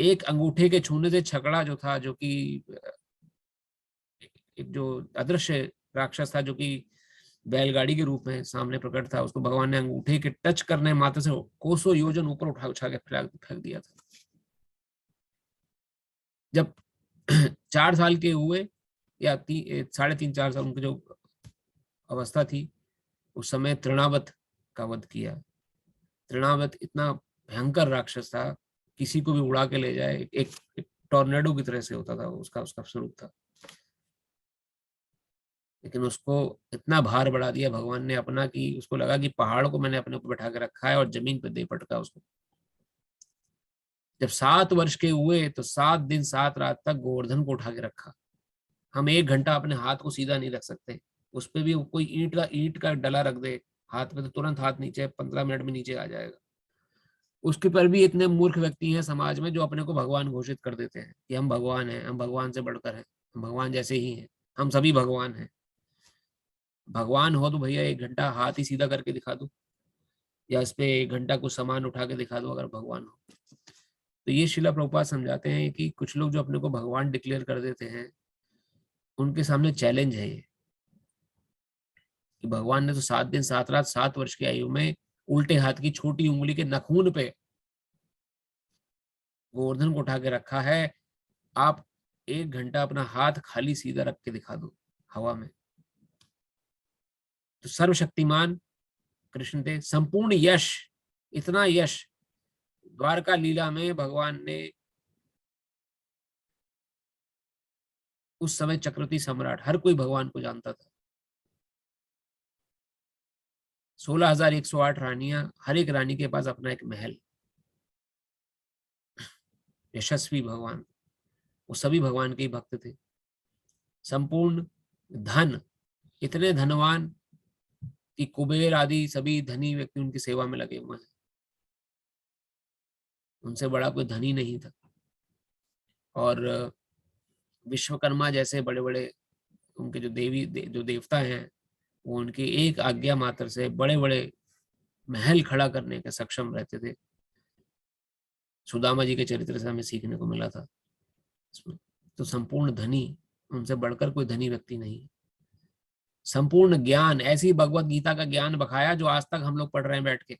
एक अंगूठे के छूने से छकड़ा जो था, जो कि एक जो अदृश्य राक्षस था, जो कि बैलगाड़ी के रूप में सामने प्रकट था, उसको भगवान ने अंगूठे के टच करने मात्र से कोसों योजन ऊपर उठा के फेंक दिया था। जब 4 साल के हुए या 3.5-4 साल उनकी जो अवस्था थी, उस समय तृणावत का वध किया। तृणावत इतना भयंकर राक्षस था, किसी को भी उड़ा के ले जाए, एक टॉर्नेडो की तरह से होता था, उसका स्वरूप था। लेकिन उसको इतना भार बढ़ा दिया भगवान ने अपना कि उसको लगा कि पहाड़ को मैंने अपने ऊपर बैठा के रखा है, और जमीन पे दे पटका उसको। जब 7 वर्ष के हुए तो 7 दिन 7 रात तक गोवर्धन को उठा के रखा। हम 1 घंटा अपने हाथ को सीधा नहीं रख सकते, उस पर भी कोई ईंट का डला रख दे हाथ पे तो तुरंत हाथ नीचे 15 मिनट में नीचे आ जाएगा। उसके पर भी इतने मूर्ख व्यक्ति हैं समाज में जो अपने को भगवान घोषित कर देते हैं कि हम भगवान हैं, हम भगवान से बढ़कर हैं, हम भगवान जैसे ही हैं, हम सभी भगवान हैं। भगवान हो तो भैया 1 घंटा हाथ ही सीधा करके दिखा दो, या इस पे 1 घंटा कुछ सामान उठा के दिखा दो अगर भगवान हो। तो ये श्रीला प्रभुपाद समझाते हैं कि कुछ लोग जो अपने को भगवान डिक्लेयर कर देते हैं, उनके सामने चैलेंज है ये कि भगवान ने तो 7 दिन 7 रात 7 वर्ष की आयु में उल्टे हाथ की छोटी उंगली के नखून पे गोवर्धन को उठा के रखा है। आप 1 घंटा अपना हाथ खाली सीधा रख के दिखा दो हवा में। तो सर्वशक्तिमान कृष्ण थे, संपूर्ण यश, इतना यश द्वारका लीला में भगवान ने उस समय चक्रवर्ती सम्राट, हर कोई भगवान को जानता था। 16,108 रानियां, हर एक रानी के पास अपना एक महल। यशस्वी भगवान, वो सभी भगवान के ही भक्त थे। संपूर्ण धन, इतने धनवान कि कुबेर आदि सभी धनी व्यक्ति उनकी सेवा में लगे हुए हैं, उनसे बड़ा कोई धनी नहीं था। और विश्वकर्मा जैसे बड़े बड़े उनके जो देवता हैं, वो उनकी एक आज्ञा मात्र से बड़े बड़े महल खड़ा करने के सक्षम रहते थे। सुदामा जी के चरित्र से हमें सीखने को मिला था इसमें। तो संपूर्ण धनी, उनसे बढ़कर कोई धनी व्यक्ति नहीं। संपूर्ण ज्ञान, ऐसी भगवत गीता का ज्ञान बखाया जो आज तक हम लोग पढ़ रहे हैं बैठ के।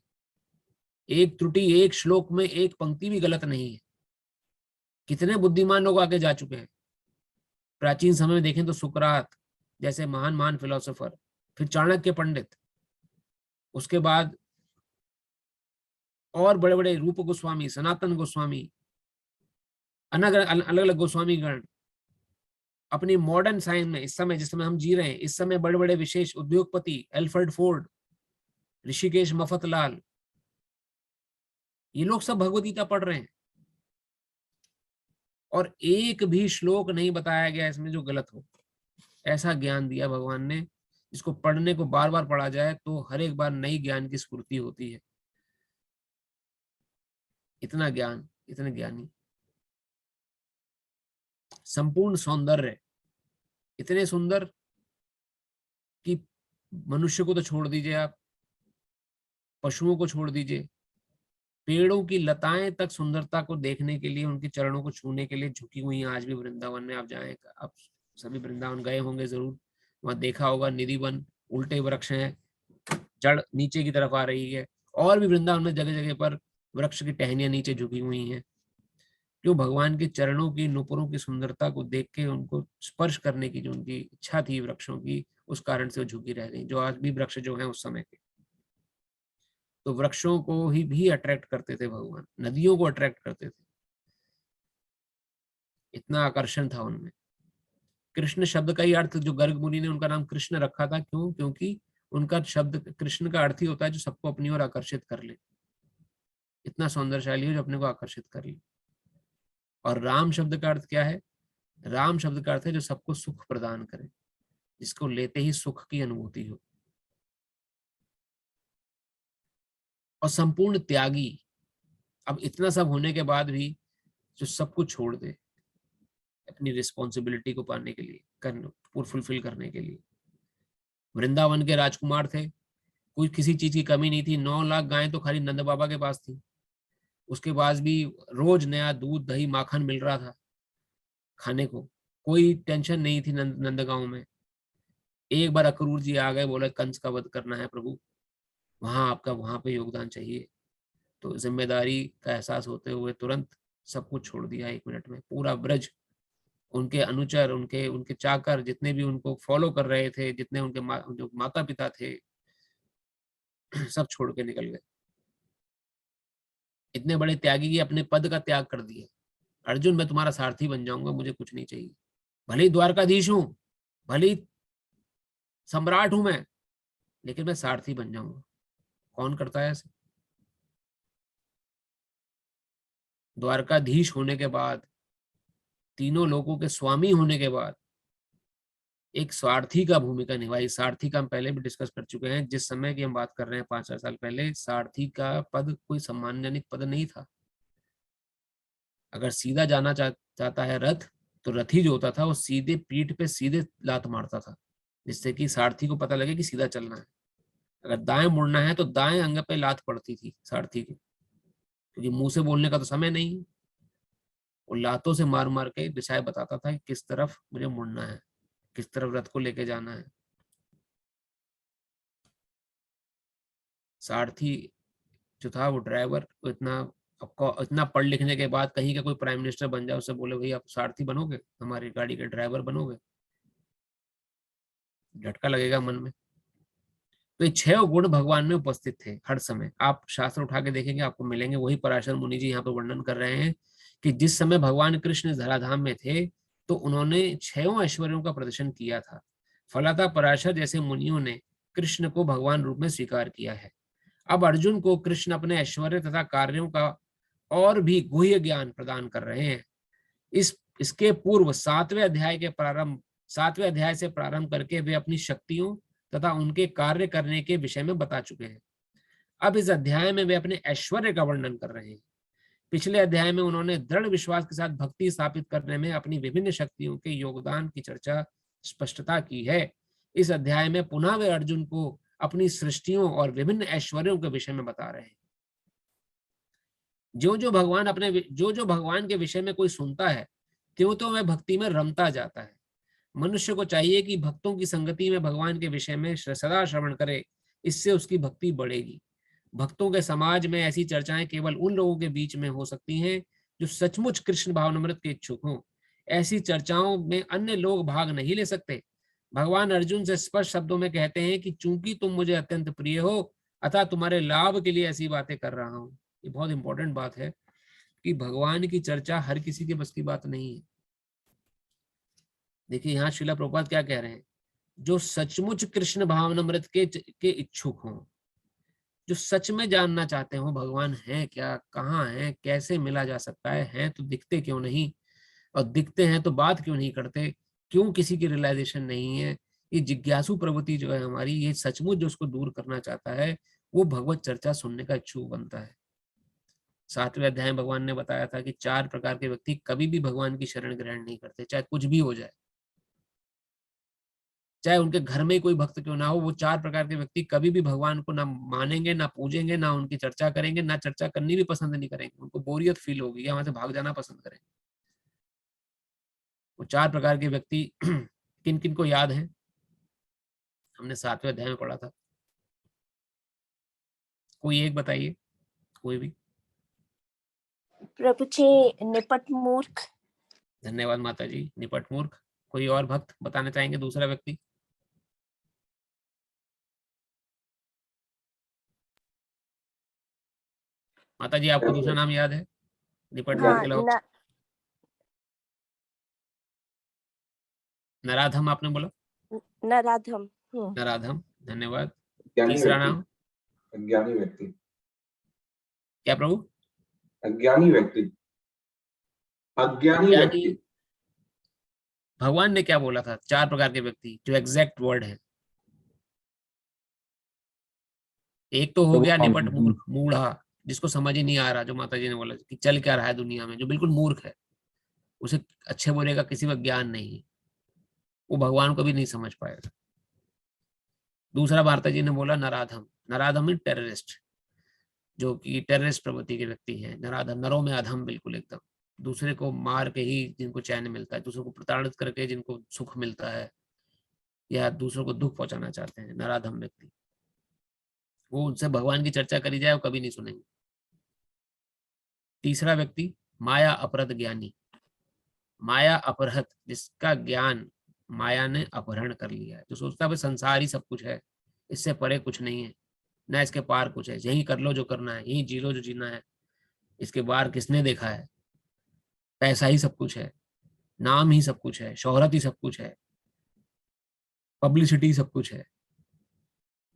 एक त्रुटि, एक श्लोक में एक पंक्ति भी गलत नहीं है। कितने बुद्धिमान लोग आगे जा चुके हैं। प्राचीन समय में देखें तो सुकरात जैसे महान महान फिलोसोफर, फिर चाणक्य पंडित, उसके बाद और बड़े बड़े रूप गोस्वामी, सनातन गोस्वामी, अलग अलग गोस्वामी गण अपनी मॉडर्न साइंस में इस समय जिस समय हम जी रहे हैं, इस समय बड़े बड़े विशेष उद्योगपति, एल्फ्रेड फोर्ड, ऋषिकेश मफतलाल, ये लोग सब भगवत गीता पढ़ रहे हैं और एक भी श्लोक नहीं बताया गया इसमें जो गलत हो। ऐसा ज्ञान दिया भगवान ने जिसको पढ़ने को बार बार पढ़ा जाए तो हर एक बार नई ज्ञान की स्फूर्ति होती है। इतना ज्ञान, इतने ज्ञानी, संपूर्ण सौंदर्य, इतने सुंदर कि मनुष्य को तो छोड़ दीजिए आप, पशुओं को छोड़ दीजिए, पेड़ों की लताएं तक सुंदरता को देखने के लिए, उनके चरणों को छूने के लिए झुकी हुई हैं। आज भी वृंदावन में आप जाएं, आप सभी वृंदावन गए होंगे जरूर, वहां देखा होगा निधि वन, उल्टे वृक्ष हैं, जड़ नीचे की तरफ आ रही है, और भी वृंदावन में जगह जगह पर वृक्ष की टहनियां नीचे झुकी हुई हैं। जो भगवान के चरणों की नुपुरों की सुंदरता को देख के उनको स्पर्श करने की जो उनकी इच्छा थी वृक्षों की, उस कारण से वो झुकी रह गई। जो आज भी वृक्ष जो है उस समय के, तो वृक्षों को ही भी अट्रैक्ट करते थे भगवान, नदियों को अट्रैक्ट करते थे, इतना आकर्षण था उनमें। कृष्ण शब्द का ही अर्थ, जो गर्ग मुनि ने उनका नाम कृष्ण रखा था, क्यों? क्योंकि उनका शब्द कृष्ण का अर्थ ही होता है जो सबको अपनी ओर आकर्षित कर ले, इतना सौंदर्यशाली हो जो अपने को आकर्षित कर ले। और राम शब्द का अर्थ क्या है? राम शब्द का अर्थ है जो सबको सुख प्रदान करे, जिसको लेते ही सुख की अनुभूति हो। और संपूर्ण त्यागी, अब इतना सब होने के बाद भी जो सब कुछ छोड़ दे अपनी रिस्पॉन्सिबिलिटी को पाने के लिए, फुलफिल करने के लिए। वृंदावन के राजकुमार थे, कोई किसी चीज की कमी नहीं थी, 9 लाख गायें तो खाली नंद बाबा के पास थी, उसके बाद भी रोज नया दूध दही माखन मिल रहा था खाने को, कोई टेंशन नहीं थी नंदगांव में। एक बार अक्रूर जी आ गए, बोले कंस का वध करना है प्रभु, वहां आपका वहां पे योगदान चाहिए। तो जिम्मेदारी का एहसास होते हुए तुरंत सब कुछ छोड़ दिया 1 मिनट में। पूरा ब्रज, उनके अनुचर, उनके चाकर, जितने भी उनको फॉलो कर रहे थे, जितने उनके जो माता पिता थे, सब छोड़ के निकल गए। इतने बड़े त्यागी कि अपने पद का त्याग कर दिया। अर्जुन, मैं तुम्हारा सारथी बन जाऊंगा, मुझे कुछ नहीं चाहिए, भले ही द्वारकाधीश हूं, भले ही सम्राट हूं मैं, लेकिन मैं सारथी बन जाऊंगा। कौन करता है ऐसे? द्वारकाधीश होने के बाद, तीनों लोगों के स्वामी होने के बाद, एक सारथी का भूमिका निभाई। सारथी का हम पहले भी डिस्कस कर चुके हैं। जिस समय की हम बात कर रहे हैं 5-4 साल पहले, सारथी का पद कोई सम्मानजनक पद नहीं था। अगर सीधा जाना चाहता है रथ, तो रथी जो होता था वो सीधे पीठ पे सीधे लात मारता था, जिससे कि सारथी को पता लगे कि सीधा चलना है। अगर दाएं मुड़ना है तो दाएं अंग पे लात पड़ती थी सारथी के, क्योंकि मुंह से बोलने का तो समय नहीं है। वो लातों से मार मार के दिशाएं बताता था कि किस तरफ मुझे मुड़ना है, किस तरफ रथ को लेके जाना है। सारथी जो था वो ड्राइवर, इतना पढ़ लिखने के बाद कहीं का कोई प्राइम मिनिस्टर बन जाए, उससे बोले भाई आप सारथी बनोगे, हमारी गाड़ी के ड्राइवर बनोगे, झटका लगेगा मन में। तो ये 6 गुण भगवान में उपस्थित थे हर समय। आप शास्त्र उठा के देखेंगे, आपको मिलेंगे। वही पराशर मुनि जी यहाँ पे वर्णन कर रहे हैं कि जिस समय भगवान कृष्ण धराधाम में थे, तो उन्होंने 6 ऐश्वर्यों का प्रदर्शन किया था। फलाता पराशर जैसे मुनियों ने कृष्ण को भगवान रूप में स्वीकार किया है। अब अर्जुन को कृष्ण अपने ऐश्वर्य तथा कार्यों का और भी गुह्य ज्ञान प्रदान कर रहे हैं। इसके पूर्व 7वें अध्याय से प्रारंभ करके वे अपनी शक्तियों तथा उनके कार्य करने के विषय में बता चुके हैं। अब इस अध्याय में वे अपने ऐश्वर्य का वर्णन कर रहे हैं। पिछले अध्याय में उन्होंने दृढ़ विश्वास के साथ भक्ति स्थापित करने में अपनी विभिन्न शक्तियों के योगदान की चर्चा स्पष्टता की है। इस अध्याय में पुनः वे अर्जुन को अपनी सृष्टियों और विभिन्न ऐश्वर्यों के विषय में बता रहे हैं। जो जो भगवान के विषय में कोई सुनता है, त्यों तो वह भक्ति में रमता जाता है। मनुष्य को चाहिए कि भक्तों की संगति में भगवान के विषय में सदा श्रवण करे, इससे उसकी भक्ति बढ़ेगी। भक्तों के समाज में ऐसी चर्चाएं केवल उन लोगों के बीच में हो सकती हैं जो सचमुच कृष्ण भावनामृत के इच्छुक हों। ऐसी चर्चाओं में अन्य लोग भाग नहीं ले सकते। भगवान अर्जुन से स्पष्ट शब्दों में कहते हैं कि चूंकि तुम मुझे अत्यंत प्रिय हो, अतः तुम्हारे लाभ के लिए ऐसी बातें कर रहा हूं। ये बहुत इंपॉर्टेंट बात है कि भगवान की चर्चा हर किसी के बस की बात नहीं है। देखिए यहाँ श्रीला प्रभुपाद क्या कह रहे हैं, जो सचमुच कृष्ण भावनामृत के इच्छुक हों, जो सच में जानना चाहते हो भगवान है क्या, कहाँ है, कैसे मिला जा सकता है तो दिखते क्यों नहीं, और दिखते हैं तो बात क्यों नहीं करते, क्यों किसी की रियलाइजेशन नहीं है, ये जिज्ञासु प्रवृत्ति जो है हमारी, ये सचमुच जो उसको दूर करना चाहता है वो भगवत चर्चा सुनने का इच्छुक बनता है। 7वें अध्याय में भगवान ने बताया था कि 4 प्रकार के व्यक्ति कभी भी भगवान की शरण ग्रहण नहीं करते, चाहे कुछ भी हो जाए, चाहे उनके घर में कोई भक्त क्यों ना हो। वो 4 प्रकार के व्यक्ति कभी भी भगवान को ना मानेंगे, ना पूजेंगे, ना उनकी चर्चा करेंगे, ना चर्चा करनी भी पसंद नहीं करेंगे, उनको बोरियत फील होगी या वहां से भाग जाना पसंद करेंगे। वो 4 प्रकार के व्यक्ति किन किन को याद है? हमने 7वें अध्याय में पढ़ा था, कोई एक बताइए, कोई भी। प्रभु जी, निपट मूर्ख। धन्यवाद माता जी, निपट मूर्ख। कोई और भक्त बताना चाहेंगे, दूसरा व्यक्ति? माता जी आपको दूसरा नाम याद है निपट मूर्ख हाँ, के अलावा? नराधम आपने बोला? नराधम। नराधम, धन्यवाद। तीसरा नाम? अज्ञानी व्यक्ति। क्या प्रभु? अज्ञानी व्यक्ति। अज्ञानी व्यक्ति। भगवान ने क्या बोला था? 4 प्रकार के व्यक्ति, जो एग्जैक्ट वर्ड है। एक तो हो गया निपट मूर्ख, मूढ़ा, जिसको समझ ही नहीं आ रहा, जो माता जी ने बोला कि चल क्या रहा है दुनिया में, जो बिल्कुल मूर्ख है, उसे अच्छे बुरे का किसी का ज्ञान नहीं है, वो भगवान को भी नहीं समझ पाएगा। दूसरा माता जी ने बोला नराधम। नराधम मीन टेररिस्ट, जो कि टेररिस्ट प्रवृत्ति के व्यक्ति हैं। नराधम, नरों में अधम, बिल्कुल एकदम, दूसरे को मार के ही जिनको चैन मिलता है, दूसरे को प्रताड़ित करके जिनको सुख मिलता है, या दूसरों को दुख पहुंचाना चाहते हैं, नराधम व्यक्ति। वो उनसे भगवान की चर्चा करी जाए वो कभी नहीं सुनेंगे। तीसरा व्यक्ति माया अपहृत ज्ञानी। माया अपहृत, जिसका ज्ञान माया ने अपहरण कर लिया है, जो सोचता है भाई संसार ही सब कुछ है, इससे परे कुछ नहीं है, ना इसके पार कुछ है, यही कर लो जो करना है, यही जी लो जो जीना है, इसके बाहर किसने देखा है, पैसा ही सब कुछ है, नाम ही सब कुछ है, शोहरत ही सब कुछ है, पब्लिसिटी सब कुछ है।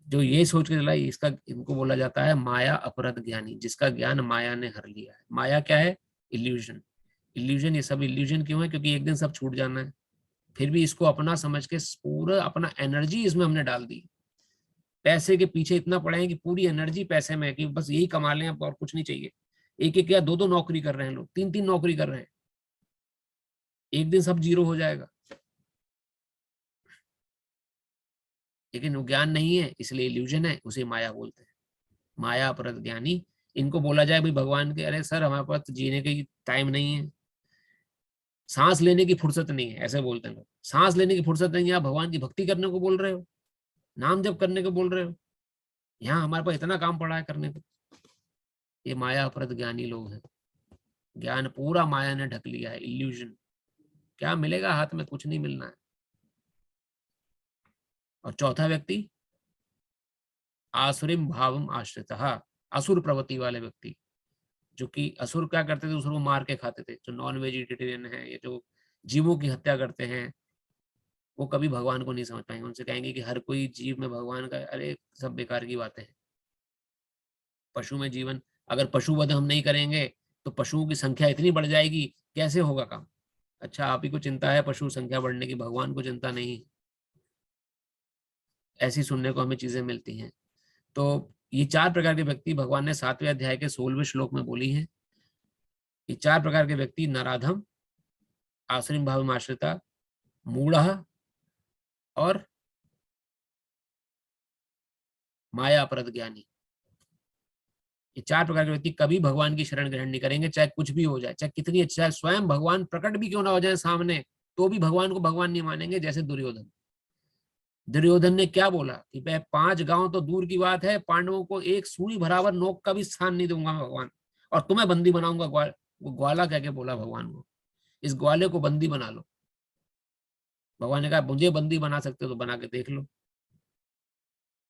जो ये सोच के चला, इसका, इनको बोला जाता है माया अपहृत ज्ञानी, जिसका ज्ञान माया ने हर लिया है। माया क्या है? इल्यूजन। इल्यूजन, ये सब इल्यूजन क्यों है? क्योंकि एक दिन सब छूट जाना है, फिर भी इसको अपना समझ के पूरा अपना एनर्जी इसमें हमने डाल दी। पैसे के पीछे इतना पड़े हैं कि पूरी एनर्जी पैसे में है कि बस यही कमा लें, अब और कुछ नहीं चाहिए। एक एक या 2-2 नौकरी कर रहे हैं लोग, 3-3 नौकरी कर रहे हैं, एक दिन सब जीरो हो जाएगा। लेकिन वो ज्ञान नहीं है, इसलिए इल्यूजन है, उसे माया बोलते हैं। माया अपहृत ज्ञानी, इनको बोला जाए भाई भगवान के, अरे सर हमारे पास जीने के टाइम नहीं है, सांस लेने की फुर्सत नहीं है, ऐसे बोलते हैं लोग। सांस लेने की फुर्सत नहीं है, आप भगवान की भक्ति करने को बोल रहे हो, नाम जप करने को बोल रहे हो, यहाँ हमारे पास इतना काम पड़ा है करने को। ये माया अपहृत ज्ञानी लोग हैं। ज्ञान पूरा माया ने ढक लिया है, इल्यूजन। क्या मिलेगा हाथ में? कुछ नहीं मिलना है। और चौथा व्यक्ति आसुरिम भावम आश्रितः, असुर प्रवृत्ति वाले व्यक्ति, जो कि असुर क्या करते थे? दूसरों को मार के खाते थे। जो नॉन वेजिटेरियन है, ये जो जीवों की हत्या करते हैं, वो कभी भगवान को नहीं समझ पाएंगे। उनसे कहेंगे कि हर कोई जीव में भगवान का, अरे सब बेकार की बातें हैं। पशु में जीवन, अगर पशु वध हम नहीं करेंगे तो पशुओं की संख्या इतनी बढ़ जाएगी, कैसे होगा काम? अच्छा, आप ही को चिंता है पशु संख्या बढ़ने की, भगवान को चिंता नहीं। ऐसी सुनने को हमें चीजें मिलती हैं। तो ये 4 प्रकार के व्यक्ति भगवान ने 7वें अध्याय के 16वें श्लोक में बोली हैं। ये 4 प्रकार के व्यक्ति नराधम, आश्रिम भाव आश्रिता, मूढ़ और माया अपहृत ज्ञानी। ये 4 प्रकार के व्यक्ति कभी भगवान की शरण ग्रहण नहीं करेंगे, चाहे कुछ भी हो जाए, चाहे कितनी अच्छा है, स्वयं भगवान प्रकट भी क्यों ना हो जाए सामने, तो भी भगवान को भगवान नहीं मानेंगे। जैसे दुर्योधन। दुर्योधन ने क्या बोला कि मैं 5 गांव तो दूर की बात है, पांडवों को एक सूली बराबर नोक का भी स्थान नहीं दूंगा भगवान, और तुम्हें बंदी बनाऊंगा। वो ग्वाला कह के बोला भगवान को, इस ग्वाले को बंदी बना लो। भगवान ने कहा मुझे बंदी बना सकते हो तो बना के देख लो।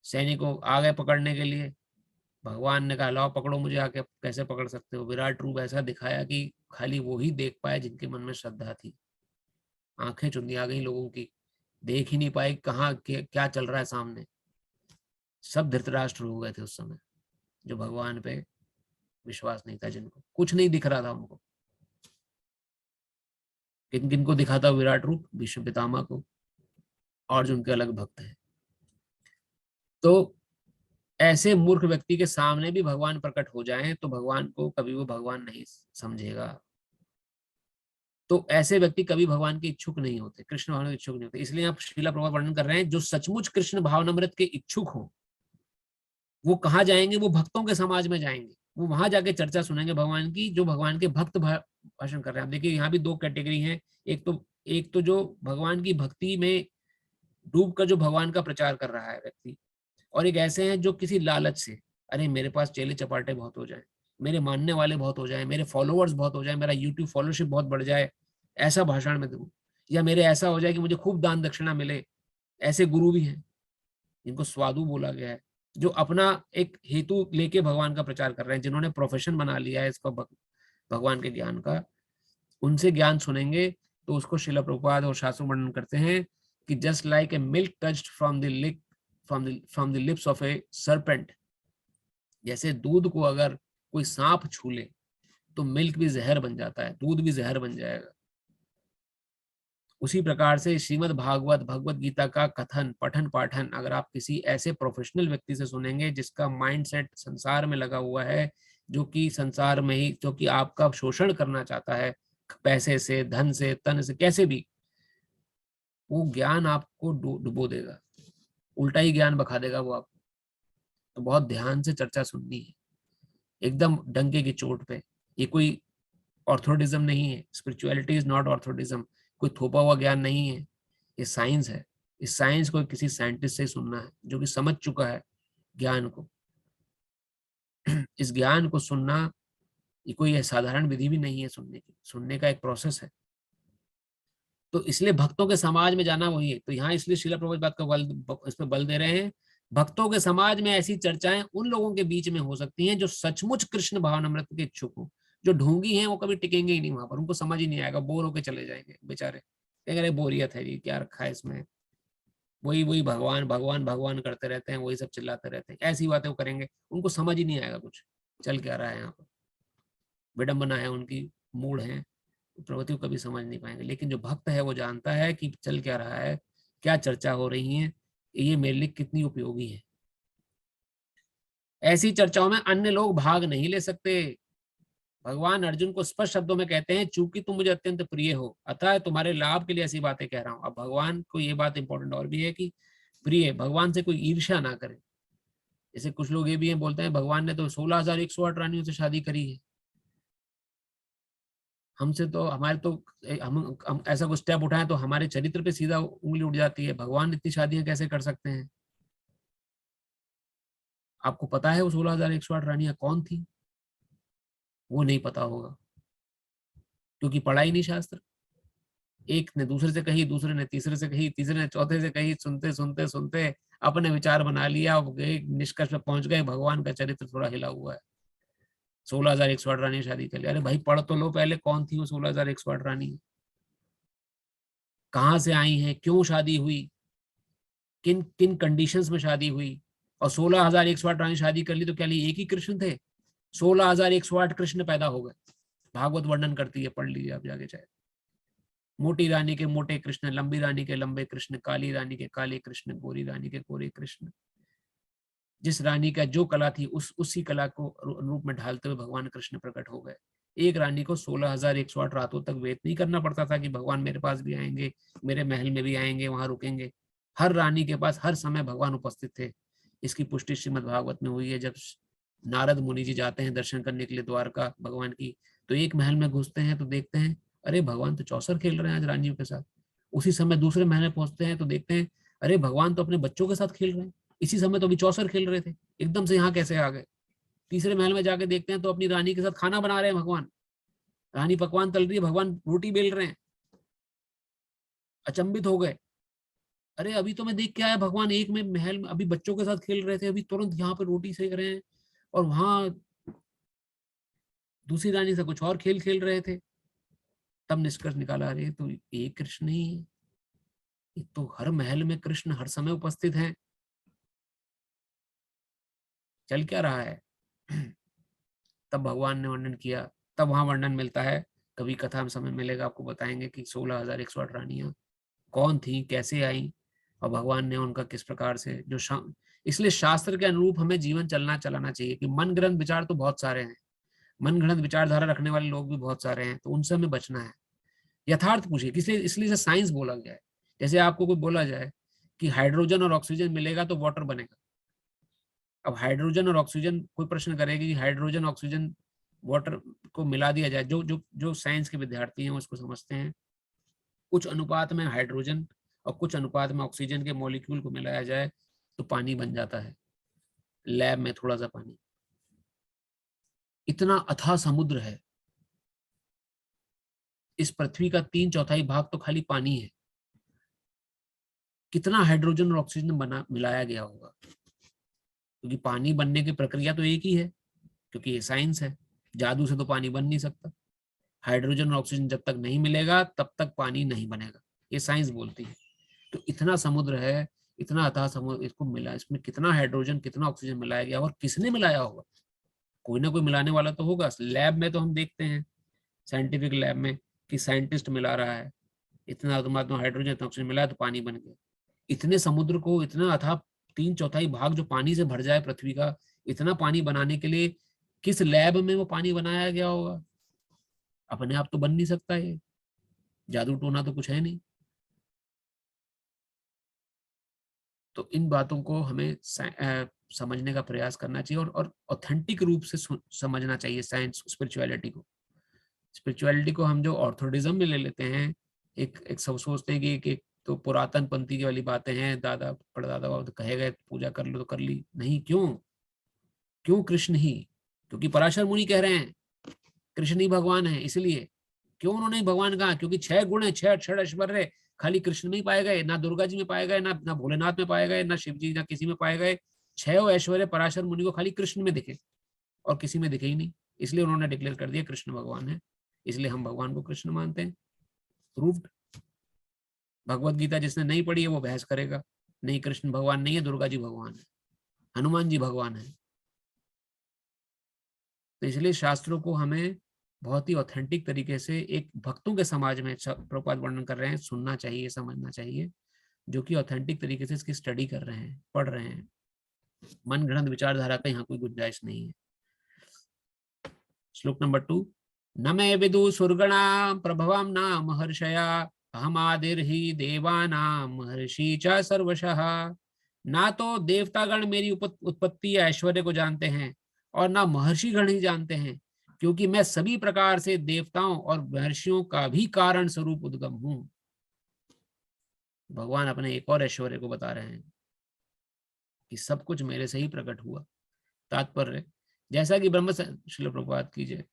सैनिकों आ गए पकड़ने के लिए, भगवान ने कहा लाओ पकड़ो मुझे आके। कैसे पकड़ सकते हो? विराट रूप ऐसा दिखाया कि खाली वो ही देख पाए जिनके मन में श्रद्धा थी। आंखें चुंधी आ गई लोगों की, देख ही नहीं पाए कहाँ क्या चल रहा है सामने। सब धृतराष्ट्र हो गए थे उस समय, जो भगवान पे विश्वास नहीं था, जिनको कुछ नहीं दिख रहा था उनको। किन किन को दिखा था विराट रूप? भीष्म पितामह को, अर्जुन के अलग भक्त हैं। तो ऐसे मूर्ख व्यक्ति के सामने भी भगवान प्रकट हो जाएं तो भगवान को कभी वो भगवान नहीं समझेगा। तो ऐसे व्यक्ति कभी भगवान के इच्छुक नहीं होते, कृष्ण भावना के इच्छुक नहीं होते। इसलिए आप श्रीला प्रभुपाद वर्णन कर रहे हैं, जो सचमुच कृष्ण भावनामृत के इच्छुक हो वो कहाँ जाएंगे? वो भक्तों के समाज में जाएंगे, वो वहां जाके चर्चा सुनेंगे भगवान की, जो भगवान के भक्त भाषण कर रहे हैं। आप देखिए यहाँ भी दो कैटेगरी हैं, एक तो जो भगवान की भक्ति में डूब कर जो भगवान का प्रचार कर रहा है व्यक्ति, और एक ऐसे हैं जो किसी लालच से, अरे मेरे पास चेले चपाटे बहुत हो जाए, मेरे मानने वाले बहुत हो जाए, मेरे फॉलोअर्स बहुत हो जाए, मेरा यूट्यूब फॉलोशिप बहुत बढ़ जाए, ऐसा भाषण में दूं, या मेरे ऐसा हो जाए कि मुझे खूब दान दक्षिणा मिले। ऐसे गुरु भी हैं जिनको स्वादु बोला गया है, जो अपना एक हेतु लेके भगवान का प्रचार कर रहे हैं, जिन्होंने प्रोफेशन बना लिया है इसको भगवान के ज्ञान का। उनसे ज्ञान सुनेंगे तो उसको श्रील प्रभुपाद और शास्त्र वर्णन करते हैं कि just like a milk touched from the lips of a serpent, जैसे दूध को अगर कोई सांप छू ले तो मिल्क भी जहर बन जाता है, दूध भी जहर बन जाएगा। उसी प्रकार से श्रीमद् भागवत भगवत गीता का कथन पठन पाठन अगर आप किसी ऐसे प्रोफेशनल व्यक्ति से सुनेंगे जिसका माइंडसेट संसार में लगा हुआ है, जो कि संसार में ही, जो कि आपका शोषण करना चाहता है पैसे से, धन से, तन से, कैसे भी, वो ज्ञान आपको डुबो देगा, उल्टा ही ज्ञान बखा देगा वो आपको। तो बहुत ध्यान से चर्चा सुननी है, एकदम डंके की चोट पे। ये कोई ऑर्थोडिज्म नहीं है, स्पिरिचुअलिटी इज नॉट ऑर्थोडिज्म, कोई थोपा हुआ ज्ञान नहीं है, ये साइंस है। इस साइंस को किसी साइंटिस्ट से सुनना है जो कि समझ चुका है ज्ञान को। इस ज्ञान को सुनना ये कोई साधारण विधि भी नहीं है, सुनने का एक प्रोसेस है। तो इसलिए भक्तों के समाज में जाना वही है। तो यहाँ इसलिए श्रील प्रभुपाद का इस पर बल दे रहे हैं, भक्तों के समाज में ऐसी चर्चाएं उन लोगों के बीच में हो सकती हैं जो सचमुच कृष्ण भावनामृत के इच्छुक हो। जो ढोंगी हैं वो कभी टिकेंगे ही नहीं वहां पर, उनको समझ ही नहीं आएगा, बोर होके चले जाएंगे बेचारे, कहेंगे बोरियत है जी, क्या रखा है इसमें, वही वही भगवान भगवान भगवान करते रहते हैं, वही सब चिल्लाते रहते हैं, ऐसी बातें वो करेंगे, उनको समझ ही नहीं आएगा कुछ चल क्या रहा है यहाँ पर। विडंबना है उनकी, मूड है, प्रवृत्ति को कभी समझ नहीं पाएंगे। लेकिन जो भक्त है वो जानता है कि चल क्या रहा है, क्या चर्चा हो रही है, ये मेरे लिए कितनी उपयोगी है। ऐसी चर्चाओं में अन्य लोग भाग नहीं ले सकते। भगवान अर्जुन को स्पष्ट शब्दों में कहते हैं, चूंकि तुम मुझे अत्यंत प्रिय हो अतः तुम्हारे लाभ के लिए ऐसी बातें कह रहा हूं। अब भगवान को ये बात इंपॉर्टेंट और भी है कि प्रिय, भगवान से कोई ईर्ष्या ना करे। जैसे कुछ लोग ये भी हैं, बोलते हैं भगवान ने तो 16,108 रानियों से शादी करी है, हमसे तो हमारे तो हम ऐसा कुछ स्टेप उठाएं तो हमारे चरित्र पे सीधा उंगली उठ जाती है, भगवान इतनी शादियां कैसे कर सकते हैं। आपको पता है वो 16,108 रानियां कौन थी? वो नहीं पता होगा क्योंकि पढ़ाई नहीं शास्त्र। एक ने दूसरे से कही, दूसरे ने तीसरे से कही, तीसरे ने चौथे से कही, सुनते सुनते सुनते अपने विचार बना लिया, एक निष्कर्ष पे पहुंच गए, भगवान का चरित्र थोड़ा हिला हुआ है, 16,108 रानी शादी कर लिया। अरे भाई पढ़ तो लो पहले, कौन थी वो 16,108 रानी, कहाँ से आई हैं, क्यों शादी हुई, किन किन कंडीशंस में शादी हुई। और 16,108 रानी शादी कर ली तो क्या ली एक ही कृष्ण थे? 16,108 कृष्ण पैदा हो गए, भागवत वर्णन करती है, पढ़ लीजिए आप जाके चाहे। मोटी रानी के मोटे कृष्ण, लंबी रानी के लंबे कृष्ण, काली रानी के काले कृष्ण, गोरी रानी के गोरे कृष्ण। जिस रानी का जो कला थी उसी कला को रूप में ढालते हुए भगवान कृष्ण प्रकट हो गए। एक रानी को 16,108 रातों तक वेट नहीं करना पड़ता था कि भगवान मेरे पास भी आएंगे, मेरे महल में भी आएंगे, वहां रुकेंगे। हर रानी के पास हर समय भगवान उपस्थित थे। इसकी पुष्टि श्रीमद् भागवत में हुई है। जब नारद मुनि जी जाते हैं दर्शन करने के लिए द्वारका भगवान की, तो एक महल में घुसते हैं तो देखते हैं अरे भगवान तो चौसर खेल रहे हैं आज रानियों के साथ। उसी समय दूसरे महल में पहुंचते हैं तो देखते हैं अरे भगवान तो अपने बच्चों के साथ खेल रहे हैं, इसी समय तो अभी चौसर खेल रहे थे, एकदम से यहाँ कैसे आ गए। तीसरे महल में जाके देखते हैं तो अपनी रानी के साथ खाना बना रहे हैं भगवान, रानी पकवान तल रही है, भगवान रोटी बेल रहे हैं। अचंभित हो गए, अरे अभी तो मैं देख के आया भगवान एक में महल में अभी बच्चों के साथ खेल रहे थे, अभी तुरंत यहाँ पे रोटी सेक रहे हैं और वहां दूसरी रानी से कुछ और खेल खेल रहे थे। तब निष्कर्ष निकाला, अरे तो एक कृष्ण ही है, ये तो हर महल में कृष्ण हर समय उपस्थित हैं, चल क्या रहा है। तब भगवान ने वर्णन किया, तब वहां वर्णन मिलता है, कभी कथा में समय मिलेगा आपको बताएंगे कि 16,108 रानियां कौन थी, कैसे आई, और भगवान ने उनका किस प्रकार से इसलिए शास्त्र के अनुरूप हमें जीवन चलाना चाहिए कि मन गढ़ंत विचार तो बहुत सारे हैं, मन गढ़ंत विचारधारा रखने वाले लोग भी बहुत सारे हैं, तो उनसे हमें बचना है। यथार्थ पूछिए, इसलिए साइंस बोला गया है। जैसे आपको कोई बोला जाए कि हाइड्रोजन और ऑक्सीजन मिलेगा तो वाटर बनेगा। अब हाइड्रोजन और ऑक्सीजन, कोई प्रश्न करेगा कि हाइड्रोजन ऑक्सीजन वाटर को मिला दिया जाए, जो साइंस के विद्यार्थी हैं उसको समझते हैं, कुछ अनुपात में हाइड्रोजन और कुछ अनुपात में ऑक्सीजन के मॉलिक्यूल को मिलाया जाए तो पानी बन जाता है, लैब में थोड़ा सा पानी। इतना अथाह समुद्र है, इस पृथ्वी का 3/4 भाग तो खाली पानी है। कितना हाइड्रोजन और ऑक्सीजन मिलाया गया होगा, क्योंकि पानी बनने की प्रक्रिया तो एक ही है, क्योंकि ये साइंस है। जादू से तो पानी बन नहीं सकता। हाइड्रोजन और ऑक्सीजन जब तक नहीं मिलेगा तब तक पानी नहीं बनेगा, ये साइंस बोलती है। तो इतना समुद्र है, इतना अथाह समुद्र, इसको मिला, इसमें कितना हाइड्रोजन कितना ऑक्सीजन मिलाया गया और किसने मिलाया होगा? कोई ना कोई मिलाने वाला तो होगा। लैब में तो हम देखते हैं, साइंटिफिक लैब में, कि साइंटिस्ट मिला रहा है, इतना हाइड्रोजन इतना ऑक्सीजन मिला तो पानी बन गया। इतने समुद्र को, इतना अथाह 3/4 भाग जो पानी से भर जाए पृथ्वी का, इतना पानी बनाने के लिए किस लैब में वो पानी बनाया गया होगा? अपने आप तो बन नहीं सकता, ये जादू टोना तो कुछ है नहीं। तो इन बातों को हमें समझने का प्रयास करना चाहिए और ऑथेंटिक रूप से समझना चाहिए साइंस, स्पिरिचुअलिटी को। स्पिरिचुअलिटी को हम जो ऑर्थोडिज्म में ले लेते हैं, एक सब सोचते हैं कि तो पुरातन पंथी की वाली बातें हैं, दादा परदादा बाबा तो कहे गए पूजा कर लो तो कर ली। नहीं, क्यों कृष्ण ही? क्योंकि पराशर मुनि कह रहे हैं कृष्ण ही भगवान है, इसलिए। क्यों उन्होंने भगवान कहा? क्योंकि 6 गुण है, 6 ऐश्वर्य खाली कृष्ण में ही पाए गए, ना दुर्गा जी में पाए गए, ना भोलेनाथ में पाए गए, ना शिव जी, ना किसी में पाए गए। 6 ऐश्वर्य पराशर मुनि को खाली कृष्ण में दिखे और किसी में दिखे ही नहीं, इसलिए उन्होंने डिक्लेयर कर दिया कृष्ण भगवान है। इसलिए हम भगवान को कृष्ण मानते हैं। प्रूव्ड। भगवत गीता जिसने नहीं पढ़ी है वो बहस करेगा, नहीं कृष्ण भगवान नहीं है, दुर्गा जी भगवान है, हनुमान जी भगवान है। तो इसलिए शास्त्रों को हमें बहुत ही ऑथेंटिक तरीके से एक भक्तों के समाज में प्रभुपाद वर्णन कर रहे हैं, सुनना चाहिए, समझना चाहिए, जो कि ऑथेंटिक तरीके से इसकी स्टडी कर रहे हैं, पढ़ रहे हैं। मन गढ़ंत विचारधारा का यहाँ कोई गुंजाइश नहीं है। श्लोक नंबर 2। न मे विदु सुरगणा प्रभवं न महर्षया अहमादिर्हि देवानां महर्षि च सर्वशः। ना तो देवतागण मेरी उत्पत्ति या ऐश्वर्य को जानते हैं और ना महर्षि गण ही जानते हैं, क्योंकि मैं सभी प्रकार से देवताओं और महर्षियों का भी कारण स्वरूप उद्गम हूं। भगवान अपने एक और ऐश्वर्य को बता रहे हैं कि सब कुछ मेरे से ही प्रकट हुआ। तात्पर्य, जैसा कि श्रील प्रभुपाद कीजिए,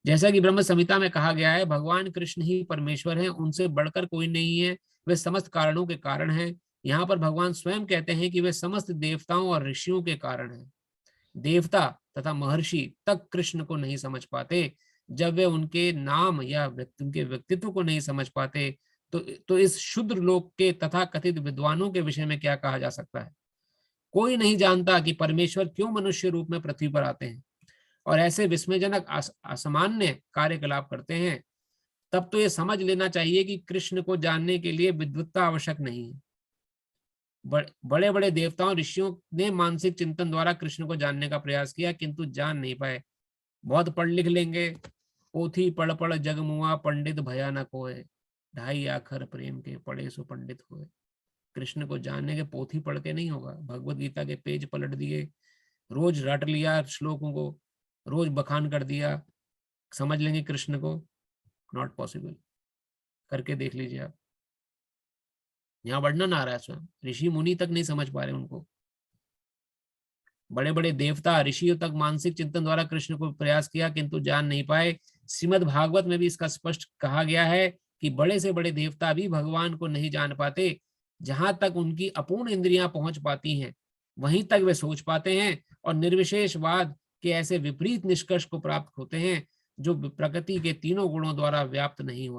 जैसा कि ब्रह्म संहिता में कहा गया है, भगवान कृष्ण ही परमेश्वर हैं, उनसे बढ़कर कोई नहीं है, वे समस्त कारणों के कारण हैं। यहाँ पर भगवान स्वयं कहते हैं कि वे समस्त देवताओं और ऋषियों के कारण हैं। देवता तथा महर्षि तक कृष्ण को नहीं समझ पाते। जब वे उनके नाम या उनके व्यक्तित्व को नहीं समझ पाते तो इस शुद्र लोक के तथा कथित विद्वानों के विषय में क्या कहा जा सकता है? कोई नहीं जानता कि परमेश्वर क्यों मनुष्य रूप में पृथ्वी पर आते हैं और ऐसे विस्मयजनक असामान्य कार्यकलाप करते हैं। तब तो ये समझ लेना चाहिए कि कृष्ण को जानने के लिए विद्वत्ता आवश्यक नहीं है। बड़े बड़े देवताओं ऋषियों ने मानसिक चिंतन द्वारा कृष्ण को जानने का प्रयास किया, किंतु जान नहीं पाए। बहुत पढ़ लिख लेंगे, पोथी पढ़ पढ़ जग मुआ, पंडित भयानक होए, 2.5 आखर प्रेम के पढ़े सो पंडित होए। कृष्ण को जानने के पोथी पढ़ के नहीं होगा, भगवत गीता के पेज पलट दिए, रोज रट लिया श्लोकों को, रोज बखान कर दिया, समझ लेंगे कृष्ण को? Not possible. करके देख लीजिए आप, यहाँ वर्णन आ रहा है, स्वयं ऋषि मुनि तक नहीं समझ पा रहे उनको। बड़े बड़े देवता ऋषियों तक मानसिक चिंतन द्वारा कृष्ण को प्रयास किया, किंतु जान नहीं पाए। श्रीमद् भागवत में भी इसका स्पष्ट कहा गया है कि बड़े से बड़े देवता भी भगवान को नहीं जान पाते। जहां तक उनकी अपूर्ण इंद्रियां पहुंच पाती हैं, वहीं तक वे सोच पाते हैं और निर्विशेषवाद के ऐसे विपरीत निष्कर्ष को प्राप्त होते हैं जो प्रकृति के तीनों गुणों द्वारा व्यक्त नहीं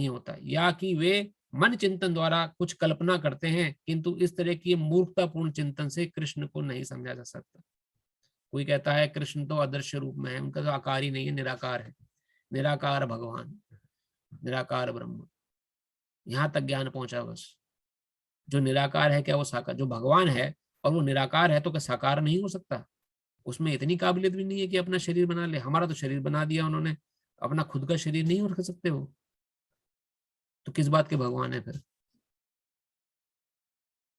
होता, या कि वे मन चिंतन द्वारा कुछ कल्पना करते हैं, किंतु इस तरह की मूर्खतापूर्ण चिंतन से कृष्ण को नहीं समझा जा सकता। कोई कहता है कृष्ण तो अदृश्य रूप में है, उनका तो आकार ही नहीं है, निराकार है, निराकार भगवान, निराकार ब्रह्म। यहां तक ज्ञान पहुंचा बस, जो निराकार है क्या वो साकार, जो भगवान है और वो निराकार है तो क्या साकार नहीं हो सकता? उसमें इतनी काबिलियत भी नहीं है कि अपना शरीर बना ले। हमारा तो शरीर बना दिया उन्होंने, अपना खुद का शरीर नहीं रख सकते हो, तो किस बात के भगवान है फिर?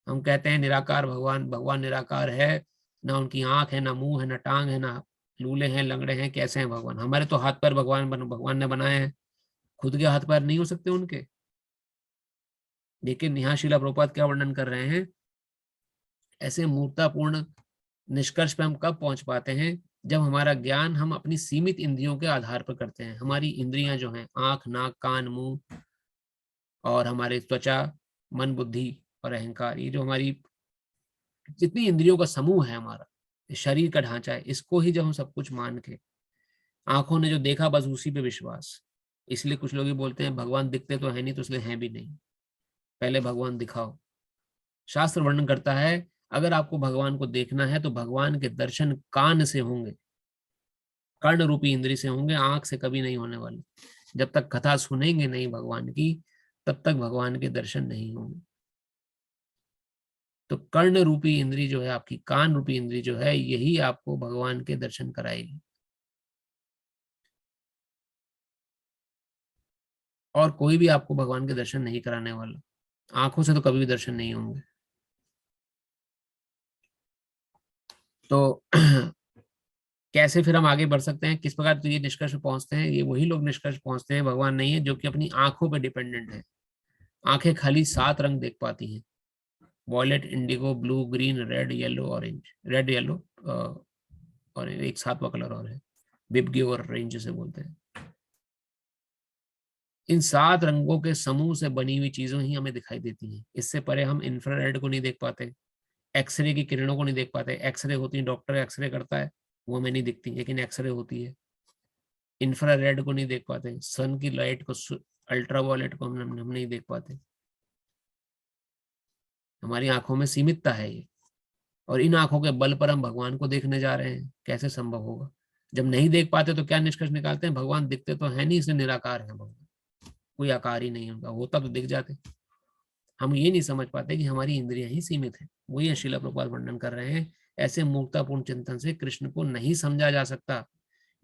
हम कहते हैं निराकार भगवान, भगवान निराकार है, ना उनकी आंख है, ना मुंह है, ना टांग है, ना लूले हैं, लंगड़े हैं, कैसे हैं भगवान? हमारे तो हाथ पैर भगवान ने बनाए हैं, खुद के हाथ पैर नहीं हो सकते उनके। लेकिन यहाँ श्रीला प्रभुपाद क्या वर्णन कर रहे हैं, ऐसे मूर्तापूर्ण निष्कर्ष पे हम कब पहुंच पाते हैं, जब हमारा ज्ञान हम अपनी सीमित इंद्रियों के आधार पर करते हैं। हमारी इंद्रियां जो हैं, आंख, नाक, कान, मुंह और हमारे त्वचा, मन, बुद्धि और अहंकार, ये जो हमारी जितनी इंद्रियों का समूह है, हमारा शरीर का ढांचा है, इसको ही जब हम सब कुछ मान के, आंखों ने जो देखा बस उसी पे विश्वास। इसलिए कुछ लोग ही बोलते हैं भगवान दिखते तो है नहीं, तो इसलिए हैं भी नहीं, पहले भगवान दिखाओ। शास्त्र वर्णन करता है अगर आपको भगवान को देखना है तो भगवान के दर्शन कान से होंगे, कर्ण रूपी इंद्री से होंगे, आंख से कभी नहीं होने वाले। जब तक कथा सुनेंगे नहीं भगवान की, तब तक भगवान के दर्शन नहीं होंगे। तो कर्ण रूपी इंद्री जो है आपकी, कान रूपी इंद्री जो है, यही आपको भगवान के दर्शन कराएगी। और कोई भी आपको भगवान के दर्शन नहीं कराने वाला। आंखों से तो कभी भी दर्शन नहीं होंगे। तो कैसे फिर हम आगे बढ़ सकते हैं, किस प्रकार तो ये निष्कर्ष पहुंचते हैं? ये वही लोग निष्कर्ष पहुंचते हैं भगवान नहीं है जो कि अपनी आंखों पे डिपेंडेंट है। आंखें खाली 7 रंग देख पाती हैं, violet, indigo, blue, green, red, yellow, orange. Red, yellow और एक 7वां कलर और है, बिब्गी और रेंज जिसे बोलते हैं। इन 7 रंगों के समूह से बनी हुई चीजें ही हमें दिखाई देती हैं। इससे परे हम इंफ्रारेड को नहीं देख पाते, एक्सरे की किरणों को नहीं देख पाते। एक्सरे होती है, डॉक्टर एक्सरे करता है, वो हमें नहीं दिखती, लेकिन एक्सरे होती है। इंफ्रारेड को नहीं देख पाते, सन की लाइट को, अल्ट्रावायलेट को हम नहीं देख पाते। हमारी आंखों में सीमितता है ये, और इन आंखों के बल पर हम भगवान को देखने जा रहे हैं, कैसे संभव होगा? जब नहीं देख पाते तो क्या निष्कर्ष निकालते हैं? भगवान दिखते तो है नहीं, इसलिए निराकार है भगवान, कोई आकार ही नहीं उनका, होता तो दिख जाते। हम ये नहीं समझ पाते कि हमारी इंद्रियां ही सीमित है। वही श्रीला प्रभुपाद वर्णन कर रहे हैं, ऐसे मूर्खतापूर्ण चिंतन से कृष्ण को नहीं समझा जा सकता।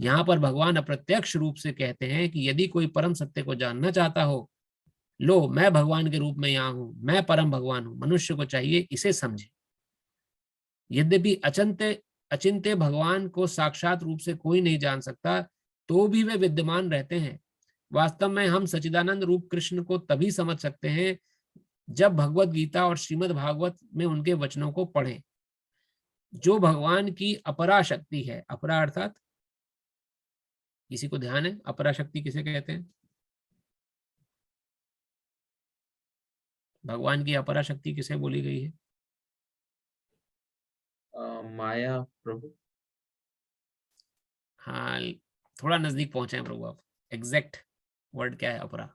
यहाँ पर भगवान अप्रत्यक्ष रूप से कहते हैं कि यदि कोई परम सत्य को जानना चाहता हो, लो मैं भगवान के रूप में यहाँ हूं, मैं परम भगवान हूं, मनुष्य को चाहिए इसे समझे। यद्यपि अचिंत्य भगवान को साक्षात रूप से कोई नहीं जान सकता, तो भी वे विद्यमान रहते हैं। वास्तव में हम सच्चिदानंद रूप कृष्ण को तभी समझ सकते हैं जब भगवत गीता और श्रीमद् भागवत में उनके वचनों को पढ़ें। जो भगवान की अपरा शक्ति है, अपरा अर्थात, किसी को ध्यान है अपरा शक्ति किसे कहते हैं? भगवान की अपरा शक्ति किसे बोली गई है? माया प्रभु। हाँ, थोड़ा नजदीक पहुंचे हैं प्रभु आप। एग्जैक्ट वर्ड क्या है अपरा?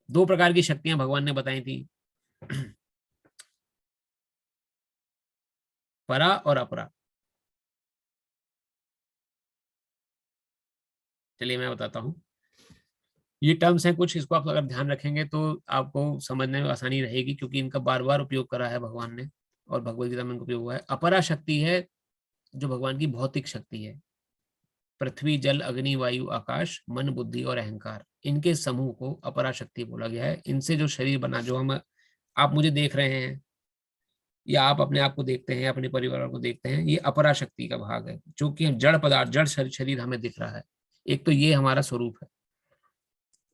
2 प्रकार की शक्तियां भगवान ने बताई थी, परा और अपरा। चलिए मैं बताता हूं, ये टर्म्स हैं कुछ, इसको आप अगर ध्यान रखेंगे तो आपको समझने में आसानी रहेगी, क्योंकि इनका बार बार उपयोग करा है भगवान ने और भगवद गीता में इनका उपयोग हुआ है। अपरा शक्ति है जो भगवान की भौतिक शक्ति है, पृथ्वी, जल, अग्नि, वायु, आकाश, मन, बुद्धि और अहंकार, इनके समूह को अपरा शक्ति बोला गया है। इनसे जो शरीर बना, जो हम, आप मुझे देख रहे हैं या आप अपने आप को देखते हैं, अपने परिवार को देखते हैं, ये अपरा शक्ति का भाग है, जो कि जड़ पदार्थ, जड़ शरीर हमें दिख रहा है। एक तो ये हमारा स्वरूप है।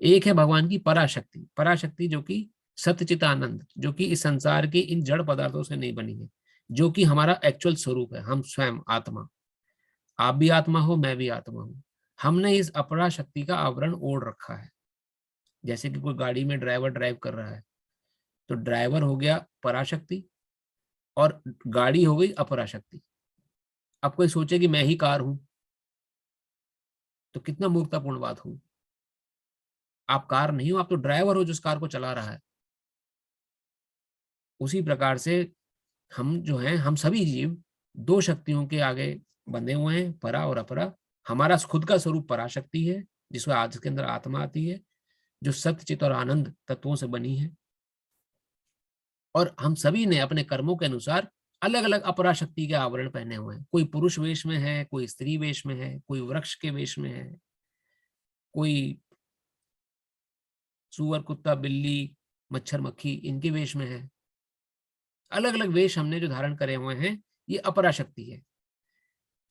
एक है भगवान की पराशक्ति, पराशक्ति जो कि सत्यचितानंद, जो कि इस संसार के इन जड़ पदार्थों से नहीं बनी है, जो कि हमारा एक्चुअल स्वरूप है, हम स्वयं आत्मा। आप भी आत्मा हो, मैं भी आत्मा हूं। हमने इस अपरा शक्ति का आवरण ओढ़ रखा है। जैसे कि कोई गाड़ी में ड्राइवर ड्राइव कर रहा है, तो ड्राइवर हो गया पराशक्ति और गाड़ी हो गई अपराशक्ति। अब कोई सोचे कि मैं ही कार हूं, तो कितना मूर्खतापूर्ण बात हुई। आप कार नहीं हो, आप तो ड्राइवर हो जो इस कार को चला रहा है। उसी प्रकार से हम जो हैं, हम सभी जीव 2 शक्तियों के आगे बंधे हुए हैं, परा और अपरा। हमारा खुद का स्वरूप पराशक्ति है, जिसमें आज के अंदर आत्मा आती है, जो सत्य, चित और आनंद तत्वों से बनी है। और हम सभी ने अपने कर्मों के अनुसार अलग अलग अपराशक्ति के आवरण पहने हुए हैं। कोई पुरुष वेश में है, कोई स्त्री वेश में है, कोई वृक्ष के वेश में है, कोई सुअर, कुत्ता, बिल्ली, मच्छर, मक्खी इनके वेश में है। अलग अलग वेश हमने जो धारण करे हुए हैं, ये अपराशक्ति है।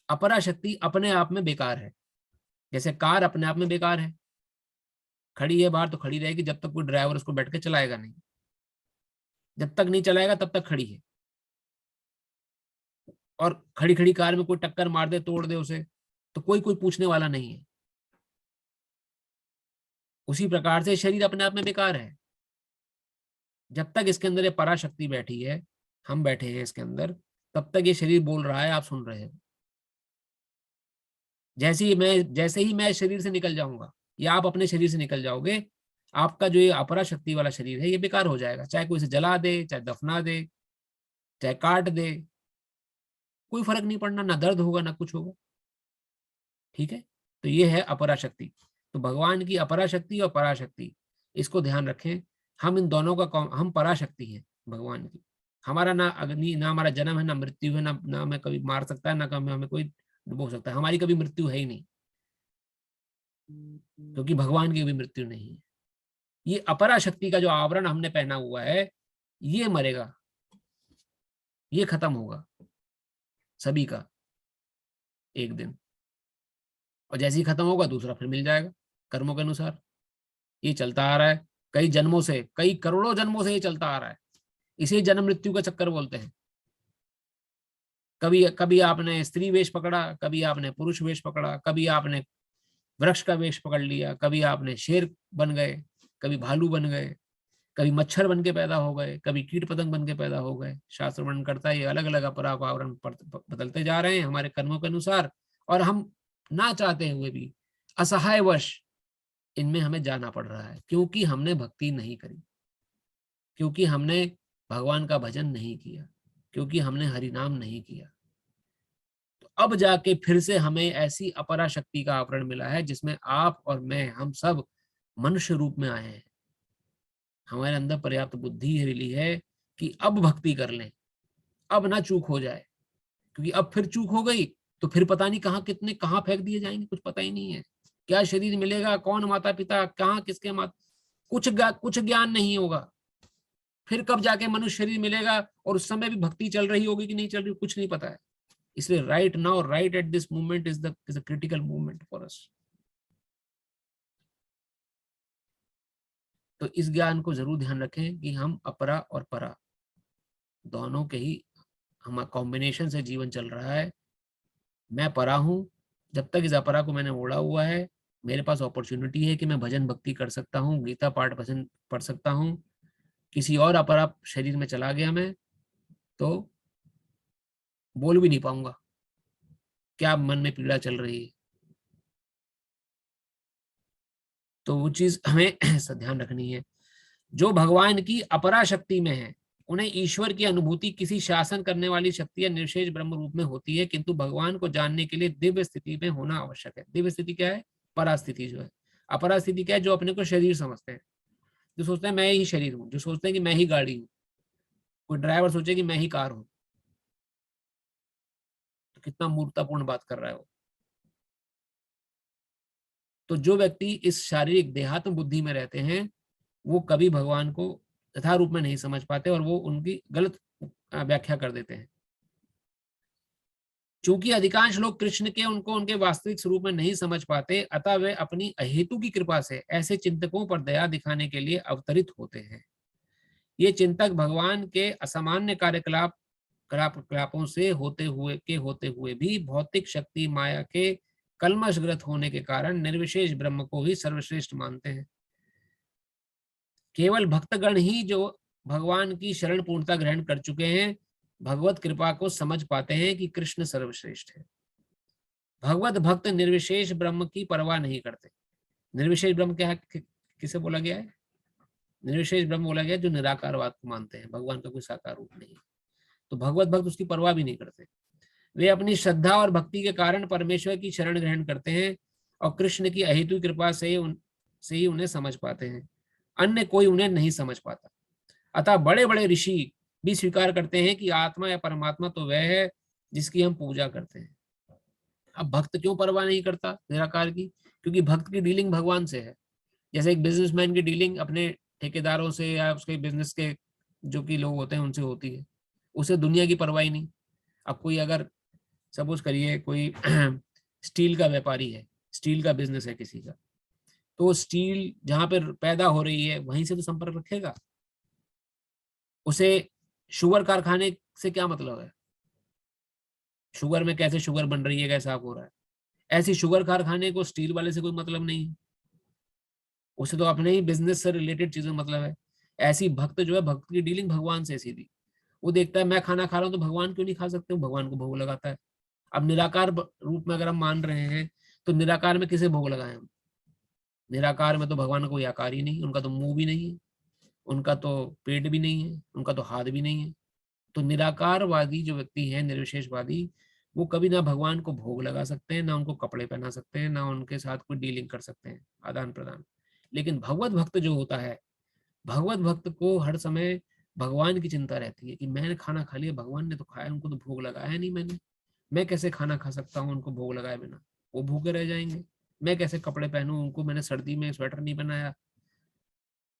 अपराशक्ति अपने आप में बेकार है। जैसे कार अपने आप में बेकार है, खड़ी है बाहर तो खड़ी रहेगी जब तक कोई ड्राइवर उसको बैठ के चलाएगा नहीं। जब तक नहीं चलाएगा तब तक खड़ी है। और खड़ी खड़ी कार में कोई टक्कर मार दे, तोड़ दे उसे, तो कोई पूछने वाला नहीं है। उसी प्रकार से शरीर अपने आप में बेकार है। जब तक इसके अंदर ये पराशक्ति बैठी है, हम बैठे हैं इसके अंदर, तब तक ये शरीर बोल रहा है, आप सुन रहे हो। जैसे ही मैं शरीर से निकल जाऊंगा या आप अपने शरीर से निकल जाओगे, आपका जो ये अपराशक्ति वाला शरीर है ये बेकार हो जाएगा। चाहे कोई इसे जला दे, चाहे दफना दे, चाहे काट दे, कोई फर्क नहीं पड़ना, ना दर्द होगा ना कुछ होगा। ठीक है, तो ये है अपराशक्ति। तो भगवान की अपराशक्ति और पराशक्ति, इसको ध्यान रखें। हम इन दोनों का हम पराशक्ति हैं भगवान की। हमारा ना अग्नि, ना हमारा जन्म है, ना मृत्यु है, ना हमें कभी मार सकता है, ना कभी हमें कोई डुबो सकता है। हमारी कभी मृत्यु है ही नहीं, क्योंकि भगवान की भी मृत्यु नहीं है। ये अपराशक्ति का जो आवरण हमने पहना हुआ है, ये मरेगा, ये खत्म होगा सभी का एक दिन। और जैसे ही खत्म होगा दूसरा फिर मिल जाएगा कर्मों के अनुसार। ये चलता आ रहा है कई जन्मों से, कई करोड़ों जन्मों से ये चलता आ रहा है। इसे जन्म मृत्यु का चक्कर बोलते हैं। कभी आपने स्त्री वेश पकड़ा, कभी आपने पुरुष वेश पकड़ा, कभी आपने वृक्ष का वेश पकड़ लिया, कभी आपने शेर बन गए, कभी भालू बन गए, कभी मच्छर बन के पैदा हो गए, कभी कीट पतंग बन के पैदा हो गए। शास्त्र वर्णन करता है ये अलग अलग अपरावरण बदलते जा रहे हैं हमारे कर्मों के अनुसार, और हम ना चाहते हुए भी असहायवश इनमें हमें जाना पड़ रहा है, क्योंकि हमने भक्ति नहीं करी, क्योंकि हमने भगवान का भजन नहीं किया, क्योंकि हमने हरि नाम नहीं किया। तो अब जाके फिर से हमें ऐसी अपराशक्ति का आवरण मिला है जिसमें आप और मैं, हम सब मनुष्य रूप में आए हैं। हमारे अंदर पर्याप्त बुद्धि हिली है कि अब भक्ति कर लें, अब ना चूक हो जाए, क्योंकि अब फिर चूक हो गई तो फिर पता नहीं कहाँ फेंक दिए जाएंगे, कुछ पता ही नहीं है। क्या शरीर मिलेगा, कौन माता पिता, कहाँ किसके माता, कुछ ज्ञान नहीं होगा। फिर कब जाके मनुष्य शरीर मिलेगा और उस समय भी भक्ति चल रही होगी कि नहीं चल रही, कुछ नहीं पता है। इसलिए right now, right at this moment is the critical moment for us. तो इस ज्ञान को जरूर ध्यान रखें कि हम अपरा और परा दोनों के ही हमारा कॉम्बिनेशन से जीवन चल रहा है। मैं परा हूं, जब तक इस अपरा को मैंने ओढ़ा हुआ है, मेरे पास अपॉर्चुनिटी है कि मैं भजन भक्ति कर सकता हूँ, गीता पाठ भजन पढ़ सकता हूँ। किसी और अपरा शरीर में चला गया मैं तो बोल भी नहीं पाऊंगा क्या मन में पीड़ा चल रही है। तो वो चीज हमें ध्यान रखनी है। जो भगवान की अपरा शक्ति में है, उन्हें ईश्वर की अनुभूति किसी शासन करने वाली शक्ति या निर्विशेष ब्रह्म रूप में होती है, किंतु भगवान को जानने के लिए दिव्य स्थिति में होना आवश्यक है। दिव्य स्थिति क्या है? परास्थिति जो है। अपरा स्थिति क्या है? जो अपने को शरीर समझते हैं, जो सोचते हैं मैं ही शरीर हूँ, जो सोचते हैं कि मैं ही गाड़ी हूँ। कोई ड्राइवर सोचे कि मैं ही कार हूँ, तो कितना मूर्खतापूर्ण बात कर रहा है वो। तो जो व्यक्ति इस शारीरिक देहात्म बुद्धि में रहते हैं, वो कभी भगवान को यथा रूप में नहीं समझ पाते और वो उनकी गलत व्याख्या कर देते हैं। चूंकि अधिकांश लोग कृष्ण के उनको उनके वास्तविक स्वरूप में नहीं समझ पाते, अतः वे अपनी अहेतु की कृपा से ऐसे चिंतकों पर दया दिखाने के लिए अवतरित होते हैं। ये चिंतक भगवान के असामान्य कार्यकलापों से होते हुए भी भौतिक शक्ति माया के कलमशग्रस्त होने के कारण निर्विशेष ब्रह्म को ही सर्वश्रेष्ठ मानते हैं। केवल भक्तगण ही जो भगवान की शरण पूर्णता ग्रहण कर चुके हैं, भगवत कृपा को समझ पाते हैं कि कृष्ण सर्वश्रेष्ठ है। भगवत भक्त निर्विशेष ब्रह्म की परवाह नहीं करते। निर्विशेष ब्रह्म क्या है, किसे बोला गया है? निर्विशेष ब्रह्म बोला गया जो निराकारवाद को मानते हैं, भगवान का कोई साकार रूप नहीं है। तो भगवत भक्त उसकी परवाह भी नहीं करते। वे अपनी श्रद्धा और भक्ति के कारण परमेश्वर की शरण ग्रहण करते हैं और कृष्ण की अहेतु कृपा से से ही उन्हें समझ पाते हैं, अन्य कोई उन्हें नहीं समझ पाता। अतः बड़े बड़े ऋषि भी स्वीकार करते हैं कि आत्मा या परमात्मा तो वह है जिसकी हम पूजा करते हैं। अब भक्त क्यों परवाह नहीं करता निराकार की? क्योंकि भक्त की डीलिंग भगवान से है। जैसे एक बिजनेसमैन की डीलिंग अपने ठेकेदारों से या उसके बिजनेस के जो कि लोग होते हैं उनसे होती है, उसे दुनिया की परवाह ही नहीं। अब कोई अगर सपोज करिए कोई स्टील का व्यापारी है, स्टील का बिजनेस है किसी का, तो स्टील जहां पर पैदा हो रही है वहीं से तो संपर्क रखेगा। उसे शुगर कारखाने से क्या मतलब है? शुगर में कैसे शुगर बन रही है, कैसा हो रहा है, ऐसी शुगर कारखाने को स्टील वाले से कोई मतलब नहीं है, उसे तो अपने ही बिजनेस से रिलेटेड चीजें मतलब है। ऐसी भक्त जो है, भक्त की डीलिंग भगवान से सीधी। वो देखता है मैं खाना खा रहा हूँ तो भगवान क्यों नहीं खा सकते, भगवान को भोग लगाता है। अब निराकार रूप में अगर हम मान रहे हैं तो निराकार में किसे भोग लगाए हम? निराकार में तो भगवान का कोई आकार ही नहीं, उनका तो मुंह भी नहीं है, उनका तो पेट भी नहीं है, उनका तो हाथ भी नहीं है। तो निराकारवादी जो व्यक्ति है, निर्विशेषवादी, वो कभी ना भगवान को भोग लगा सकते हैं, ना उनको कपड़े पहना सकते हैं, ना उनके साथ कोई डीलिंग कर सकते हैं, आदान प्रदान। लेकिन भगवत भक्त जो होता है, भगवत भक्त को हर समय भगवान की चिंता रहती है कि मैंने खाना खा लिया, भगवान ने तो खाया, उनको तो भोग लगाया नहीं मैंने, मैं कैसे खाना खा सकता हूँ उनको भोग लगाए बिना, वो भूखे रह जाएंगे। मैं कैसे कपड़े पहनूं, उनको मैंने सर्दी में स्वेटर नहीं बनाया।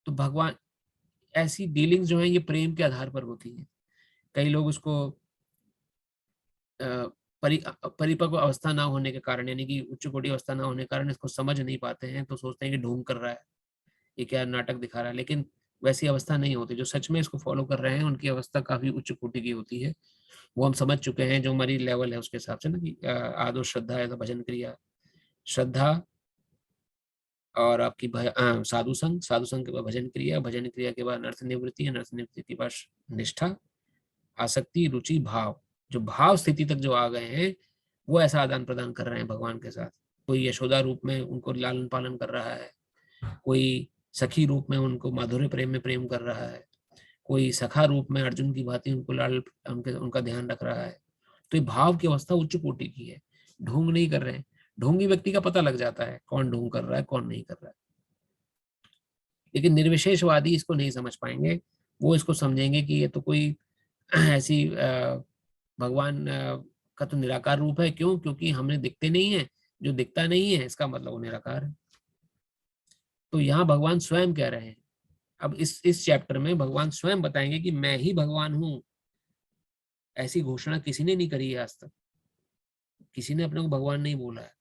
तो भगवान, ऐसी डीलिंग्स जो है ये प्रेम के आधार पर होती है। कई लोग उसको परिपक्व अवस्था ना होने के कारण, यानी कि उच्च कोटि अवस्था ना होने के कारण इसको समझ नहीं पाते हैं, तो सोचते हैं कि ढोंग कर रहा है, ये क्या नाटक दिखा रहा है। लेकिन वैसी अवस्था नहीं होती। जो सच में इसको फॉलो कर रहे हैं उनकी अवस्था काफी उच्च कोटि की होती है। वो हम समझ चुके हैं, जो हमारी लेवल है उसके हिसाब से ना, कि आदो श्रद्धा है तो भजन क्रिया, श्रद्धा और आपकी साधु संघ, साधु संघ के बाद भजन क्रिया, भजन क्रिया के बाद अनर्थ निवृत्ति, अनर्थ निवृत्ति के बाद निष्ठा, आसक्ति, रुचि, भाव। जो भाव स्थिति तक जो आ गए हैं वो ऐसा आदान प्रदान कर रहे हैं भगवान के साथ। कोई यशोदा रूप में उनको लालन पालन कर रहा है, कोई सखी रूप में उनको माधुर्य प्रेम में प्रेम कर रहा है, कोई सखा रूप में अर्जुन की भांति उनको लाल उनका ध्यान रख रहा है। तो ये भाव की अवस्था उच्च कोटि की है, ढोंग नहीं कर रहे हैं। ढोंगी व्यक्ति का पता लग जाता है कौन ढोंग कर रहा है कौन नहीं कर रहा है। लेकिन निर्विशेषवादी इसको नहीं समझ पाएंगे। वो इसको समझेंगे कि ये तो कोई ऐसी भगवान का तो निराकार रूप है। क्यों? क्योंकि हमने दिखते नहीं है, जो दिखता नहीं है इसका मतलब वो निराकार है। तो यहाँ भगवान स्वयं कह रहे हैं, अब इस चैप्टर में भगवान स्वयं बताएंगे कि मैं ही भगवान हूं। ऐसी घोषणा किसी ने नहीं करी है आज तक, किसी ने अपने को भगवान नहीं बोला है।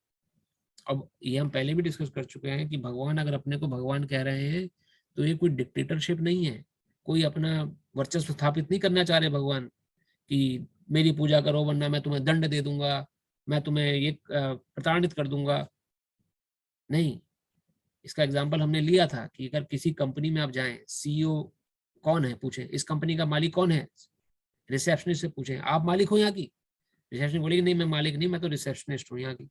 अब ये हम पहले भी डिस्कस कर चुके हैं कि भगवान अगर अपने को भगवान कह रहे हैं तो ये कोई डिक्टेटरशिप नहीं है, कोई अपना वर्चस्व स्थापित नहीं करना चाह रहे भगवान कि मेरी पूजा करो वरना मैं तुम्हें दंड दे दूंगा, मैं तुम्हें ये प्रताड़ित कर दूंगा। नहीं, इसका एग्जाम्पल हमने लिया था कि अगर किसी कंपनी में आप जाएं, सीईओ कौन है पूछें, इस कंपनी का मालिक कौन है, रिसेप्शनिस्ट से पूछें आप मालिक हो यहाँ की, रिसेप्शनिस्ट बोलेगी नहीं मैं मालिक नहीं, मैं तो रिसेप्शनिस्ट हूँ यहाँ की।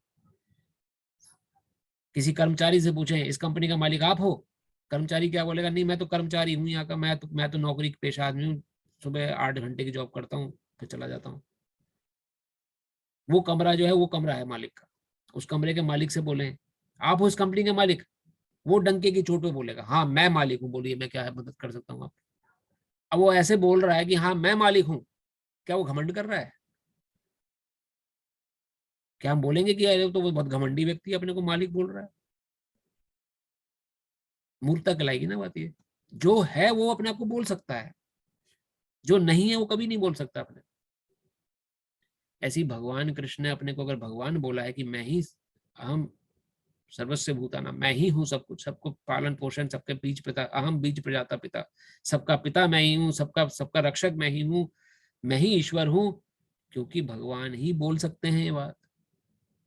किसी कर्मचारी से पूछें इस कंपनी का मालिक आप हो, कर्मचारी क्या बोलेगा, नहीं मैं तो कर्मचारी हूँ यहाँ का, मैं तो नौकरी पेशा आदमी हूँ, सुबह 8 घंटे की जॉब करता हूँ फिर चला जाता हूँ। वो कमरा जो है वो कमरा है मालिक का, उस कमरे के मालिक से बोले आप हो इस कंपनी के मालिक, वो डंके की चोट पे बोलेगा हाँ मैं मालिक हूँ, बोलिए मैं क्या है मदद कर सकता हूँ आप। अब वो ऐसे बोल रहा है कि हाँ मैं मालिक हूँ, क्या वो घमंड कर रहा है? क्या हम बोलेंगे कि अरे तो वो बहुत घमंडी व्यक्ति अपने को मालिक बोल रहा है? मूर्खता कहलाएगी ना बात ये। जो है वो अपने आप को बोल सकता है, जो नहीं है वो कभी नहीं बोल सकता अपने। ऐसी भगवान कृष्ण ने अपने को अगर भगवान बोला है कि मैं ही अहम सर्वस्व भूताना, मैं ही हूँ सब कुछ, सबको पालन पोषण, सबके बीज पिता, अहम बीज प्रजाता पिता, सबका पिता मैं ही हूँ, सबका रक्षक मैं ही हूँ, मैं ही ईश्वर हूँ, क्योंकि भगवान ही बोल सकते हैं ये बात।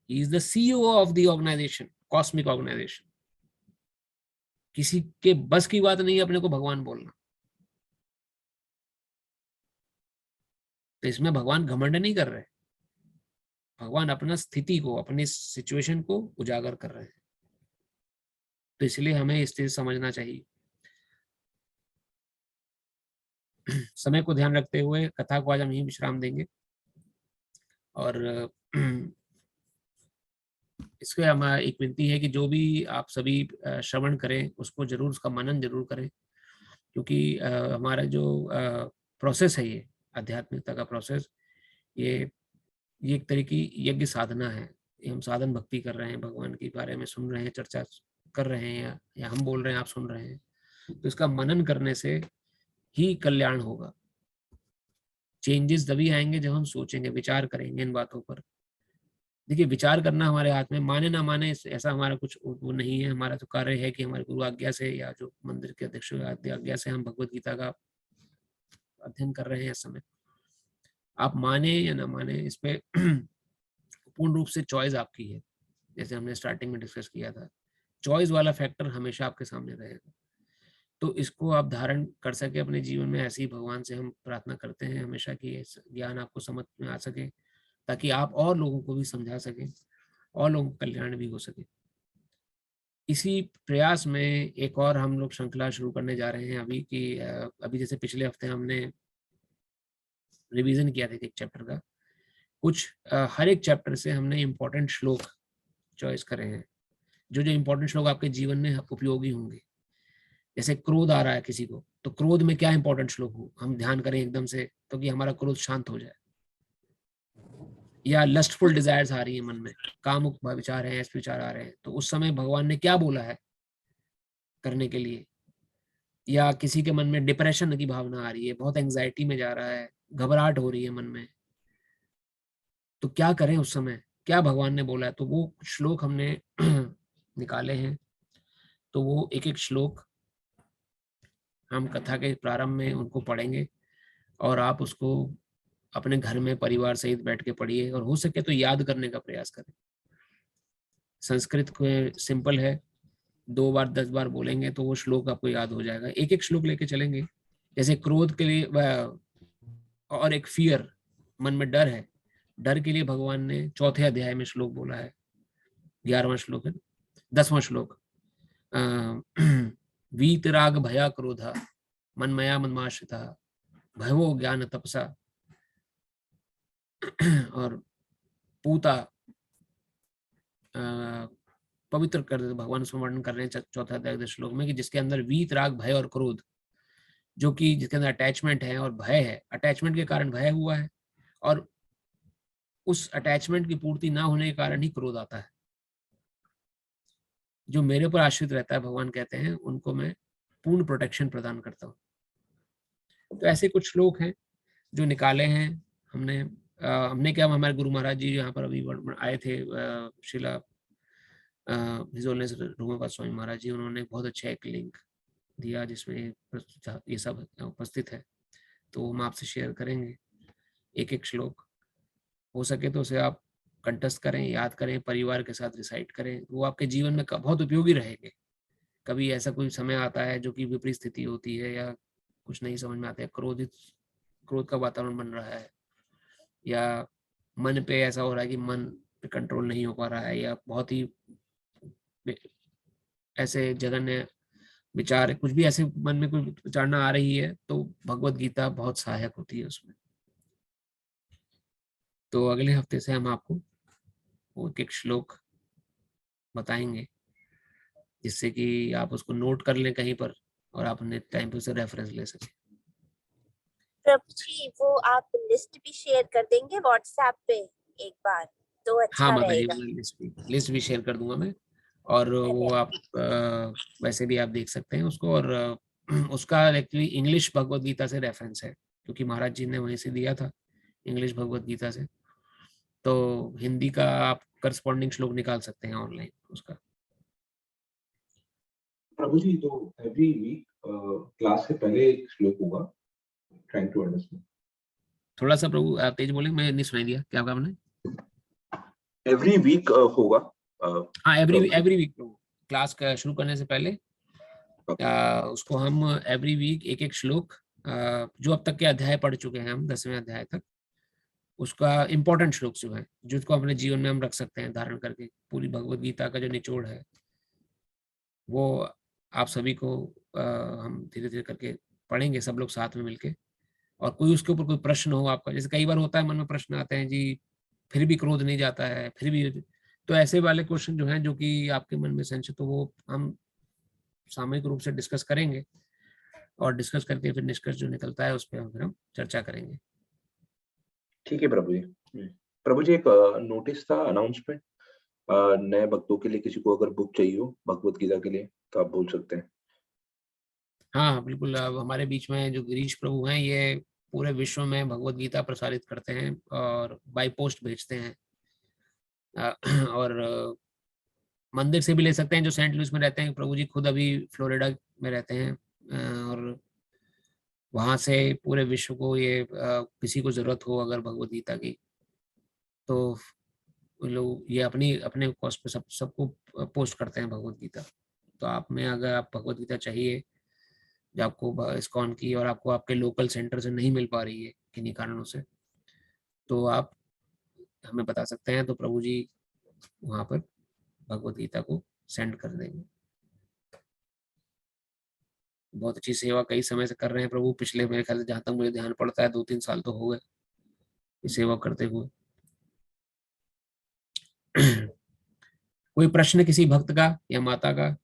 He is the CEO of the organization, cosmic organization. किसी के बस की बात नहीं है अपने को भगवान बोलना। तो इसमें भगवान घमंड नहीं कर रहे, भगवान अपना स्थिति को, अपनी सिचुएशन को उजागर कर रहे हैं। तो इसलिए हमें इस चीज समझना चाहिए। समय को ध्यान रखते हुए कथा को आज हम यहीं विश्राम देंगे और इसके हमारा एक विनती है कि जो भी आप सभी श्रवण करें उसको जरूर, उसका मनन जरूर करें, क्योंकि हमारा जो प्रोसेस है, ये आध्यात्मिकता का प्रोसेस, ये एक तरह की यज्ञ साधना है। ये हम साधन भक्ति कर रहे हैं, भगवान के बारे में सुन रहे हैं, चर्चा कर रहे हैं, या हम बोल रहे हैं, आप सुन रहे हैं, तो इसका मनन करने से ही कल्याण होगा। चेंजेस तभी आएंगे जब हम सोचेंगे, विचार करेंगे इन बातों पर। देखिए, विचार करना हमारे हाथ में, माने ना माने ऐसा हमारा कुछ वो नहीं है। हमारा तो कार्य है कि हमारे गुरु आज्ञा से या जो मंदिर के अध्यक्ष आज्ञा से हम भगवत गीता का अध्ययन कर रहे हैं इस समय। आप माने या ना माने, इस पे पूर्ण रूप से चॉइस आपकी है। जैसे हमने स्टार्टिंग में डिस्कस किया था, चॉइस वाला फैक्टर हमेशा आपके सामने रहेगा। तो इसको आप धारण कर सके अपने जीवन में, ऐसे ही भगवान से हम प्रार्थना करते हैं हमेशा कि ज्ञान आपको समझ में आ सके, ताकि आप और लोगों को भी समझा सकें और लोगों का कल्याण भी हो सके। इसी प्रयास में एक और हम लोग श्रृंखला शुरू करने जा रहे हैं अभी कि अभी जैसे पिछले हफ्ते हमने रिवीजन किया था एक चैप्टर का, कुछ हर एक चैप्टर से हमने इम्पोर्टेंट श्लोक चॉइस करे हैं, जो जो इम्पोर्टेंट श्लोक आपके जीवन में उपयोगी होंगे। जैसे क्रोध आ रहा है किसी को, तो क्रोध में क्या इंपॉर्टेंट श्लोक हो, हम ध्यान करें एकदम से, तो कि हमारा क्रोध शांत हो जाए। या लस्टफुल डिजायर्स आ रही है मन में, कामुक विचार है, ऐसे विचार आ रहे हैं, तो उस समय भगवान ने क्या बोला है करने के लिए। या किसी के मन में डिप्रेशन की भावना आ रही है, बहुत एंजाइटी में जा रहा है, घबराहट हो रही है मन में, तो क्या करें उस समय, क्या भगवान ने बोला है। तो वो श्लोक हमने निकाले हैं। तो वो एक एक श्लोक हम कथा के प्रारंभ में उनको पढ़ेंगे, और आप उसको अपने घर में परिवार सहित बैठ के पढ़िए, और हो सके तो याद करने का प्रयास करें। संस्कृत को सिंपल है, 2 बार 10 बार बोलेंगे तो वो श्लोक आपको याद हो जाएगा। एक एक श्लोक लेके चलेंगे। जैसे क्रोध के लिए और एक फियर, मन में डर है, डर के लिए भगवान ने 4थे अध्याय में श्लोक बोला है, 11वां श्लोक है, 10वां श्लोक, वीतराग भया क्रोधा मनमया मन्माश्रिता भयो ज्ञान तपसा, और पूता पवित्र कर देते, भगवान उसमें वर्णन कर रहे हैं 4थे अध्याय श्लोक में, कि जिसके अंदर वीत राग भय और क्रोध, जो कि जिसके अंदर अटैचमेंट है और भय है, अटैचमेंट के कारण भय हुआ है, और उस अटैचमेंट की पूर्ति ना होने के कारण ही क्रोध आता है। जो मेरे पर आश्रित रहता है, भगवान कहते हैं, उनको मैं पूर्ण प्रोटेक्शन प्रदान करता हूँ। तो ऐसे कुछ श्लोक हैं जो निकाले हैं हमने क्या, हमारे गुरु महाराज जी यहाँ पर अभी आए थे, शिला हिज होलीनेस रूमापाद स्वामी महाराज जी, उन्होंने बहुत अच्छा एक लिंक दिया जिसमें ये सब उपस्थित है। तो हम आपसे शेयर करेंगे एक एक श्लोक। हो सके तो उसे आप कंठस्थ करें, याद करें, परिवार के साथ रिसाइट करें, वो आपके जीवन में बहुत उपयोगी रहेंगे। कभी ऐसा कोई समय आता है जो कि विपरीत स्थिति होती है, या कुछ नहीं समझ में आता है, क्रोध का वातावरण बन रहा है, या मन पे ऐसा हो रहा है कि मन पे कंट्रोल नहीं हो पा रहा है, या बहुत ही ऐसे जघन्य विचार, कुछ भी ऐसे मन में कोई विचारना आ रही है, तो भगवत गीता बहुत सहायक होती है उसमें। तो अगले हफ्ते से हम आपको वो एक श्लोक बताएंगे, जिससे कि आप उसको नोट कर लें कहीं पर, और आप अपने टाइम पे उसे रेफरेंस ले सकें। प्रभु जी, वो आप लिस्ट भी शेयर कर देंगे व्हाट्सएप पे एक बार, तो अच्छा हाँ, रहेगा। लिस्ट भी शेयर कर दूंगा मैं, और वो आप वैसे भी आप देख सकते हैं उसको। और उसका एक्चुअली इंग्लिश भगवत गीता से रेफरेंस है, क्योंकि महाराज जी ने वहीं से दिया था इंग्लिश भगवत गीता से। तो हिंदी का आप करस्पॉन्डिंग श्लोक निकाल सकते हैं ऑनलाइन उसका। प्रभु जी, तो एवरी वीक क्लास से पहले एक श्लोक होगा, ट्राइंग टू अंडरस्टैंड। थोड़ा सा प्रभु आप तेज बोले, मैं नहीं सुनाई दिया, क्या कहा आपने? एवरी वीक होगा। हाँ, एवरी वीक क्लास का शुरू करने से पहले उसको हम एवरी वीक एक एक श्लोक, जो अब तक के अध्याय पढ़ चुके हैं हम 10वें अध्याय तक, उसका इम्पोर्टेंट श्लोक जो है, जिसको अपने जीवन में हम रख सकते हैं धारण करके, पूरी भगवत गीता का जो निचोड़ है, वो आप सभी को हम धीरे धीरे करके पढ़ेंगे सब लोग साथ में मिलके। और कोई उसके ऊपर कोई प्रश्न हो आपका, जैसे कई बार होता है मन में प्रश्न आते हैं जी, फिर भी क्रोध नहीं जाता है, फिर भी तो ऐसे वाले क्वेश्चन जो हैं जो कि आपके मन में संशय, तो वो हम सामूहिक रूप से डिस्कस करेंगे और डिस्कस करके फिर निष्कर्ष जो निकलता है उस पर फिर हम चर्चा करेंगे। ठीक है प्रभु जी। प्रभु जी, एक नोटिस था, अनाउंसमेंट, नए भक्तों के लिए किसी को अगर बुक चाहिए हो भगवत गीता के लिए तो आप बोल सकते हैं। हाँ बिल्कुल, अब हमारे बीच में जो गिरीश प्रभु हैं ये पूरे विश्व में भगवत गीता प्रसारित करते हैं और बाय पोस्ट भेजते हैं। और मंदिर से भी ले सकते हैं, जो सेंट लुइस में रहते हैं। प्रभु जी खुद अभी फ्लोरिडा में रहते हैं और वहाँ से पूरे विश्व को ये किसी को जरूरत हो अगर भगवत गीता की, तो लोग ये अपनी अपने कॉस्ट पे सबको पोस्ट करते हैं भगवत गीता। तो आप में अगर आप भगवत गीता चाहिए जो आपको इस्कॉन की और आपको आपके लोकल सेंटर से नहीं मिल पा रही है किन्हीं कारणों से, तो आप हमें बता सकते हैं, तो प्रभु जी वहाँ पर भगवत गीता को सेंड कर देंगे। बहुत अच्छी सेवा कई समय से कर रहे हैं प्रभु, पिछले मेरे ख्याल से जहाँ तक मुझे ध्यान पड़ता है 2-3 साल तो हो गए ये सेवा करते हुए। कोई प्रश्न किसी भक्त का या माता का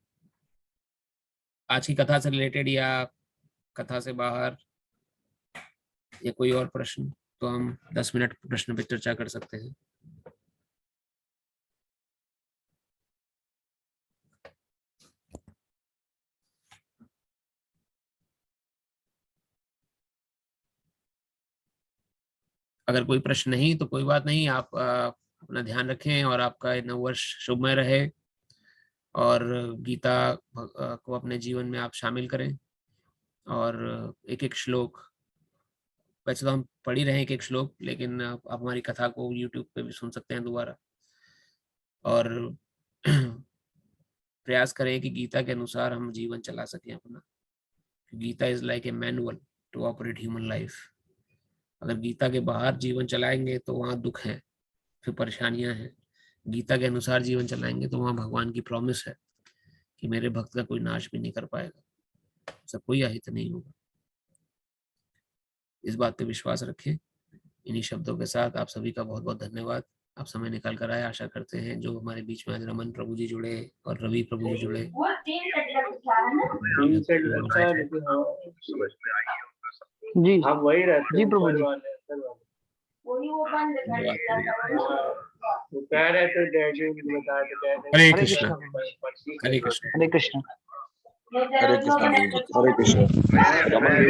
आज की कथा से रिलेटेड या कथा से बाहर, या कोई और प्रश्न, तो हम 10 मिनट प्रश्न पे चर्चा कर सकते हैं। अगर कोई प्रश्न नहीं तो कोई बात नहीं, आप अपना ध्यान रखें और आपका नववर्ष शुभमय रहे और गीता को अपने जीवन में आप शामिल करें। और एक एक श्लोक, वैसे तो हम पढ़ ही रहे हैं एक एक श्लोक, लेकिन आप हमारी कथा को YouTube पे भी सुन सकते हैं दोबारा। और प्रयास करें कि गीता के अनुसार हम जीवन चला सकें अपना। Gita is like a manual to operate human life. अगर गीता के बाहर जीवन चलाएंगे तो वहाँ दुख है, फिर परेशानियां हैं। गीता के अनुसार जीवन चलाएंगे तो वहाँ भगवान की प्रॉमिस है कि मेरे भक्त का कोई नाश भी नहीं कर पाएगा, सब कोई अहित नहीं होगा। इस बात पे विश्वास रखें। इन्हीं शब्दों के साथ आप सभी का बहुत बहुत धन्यवाद, आप समय निकाल कर आए। आशा करते हैं जो हमारे बीच में आज रमन प्रभु जी जुड़े और रवि प्रभु जी जुड़े, जी आप वही रहते जी प्रभु जी। वो कह रहे थे डैडी बताया तो हरे हरे कृष्ण कृष्ण हरे कृष्ण। हरे Krishna Hare Krishna, Hare Krishna. Raman,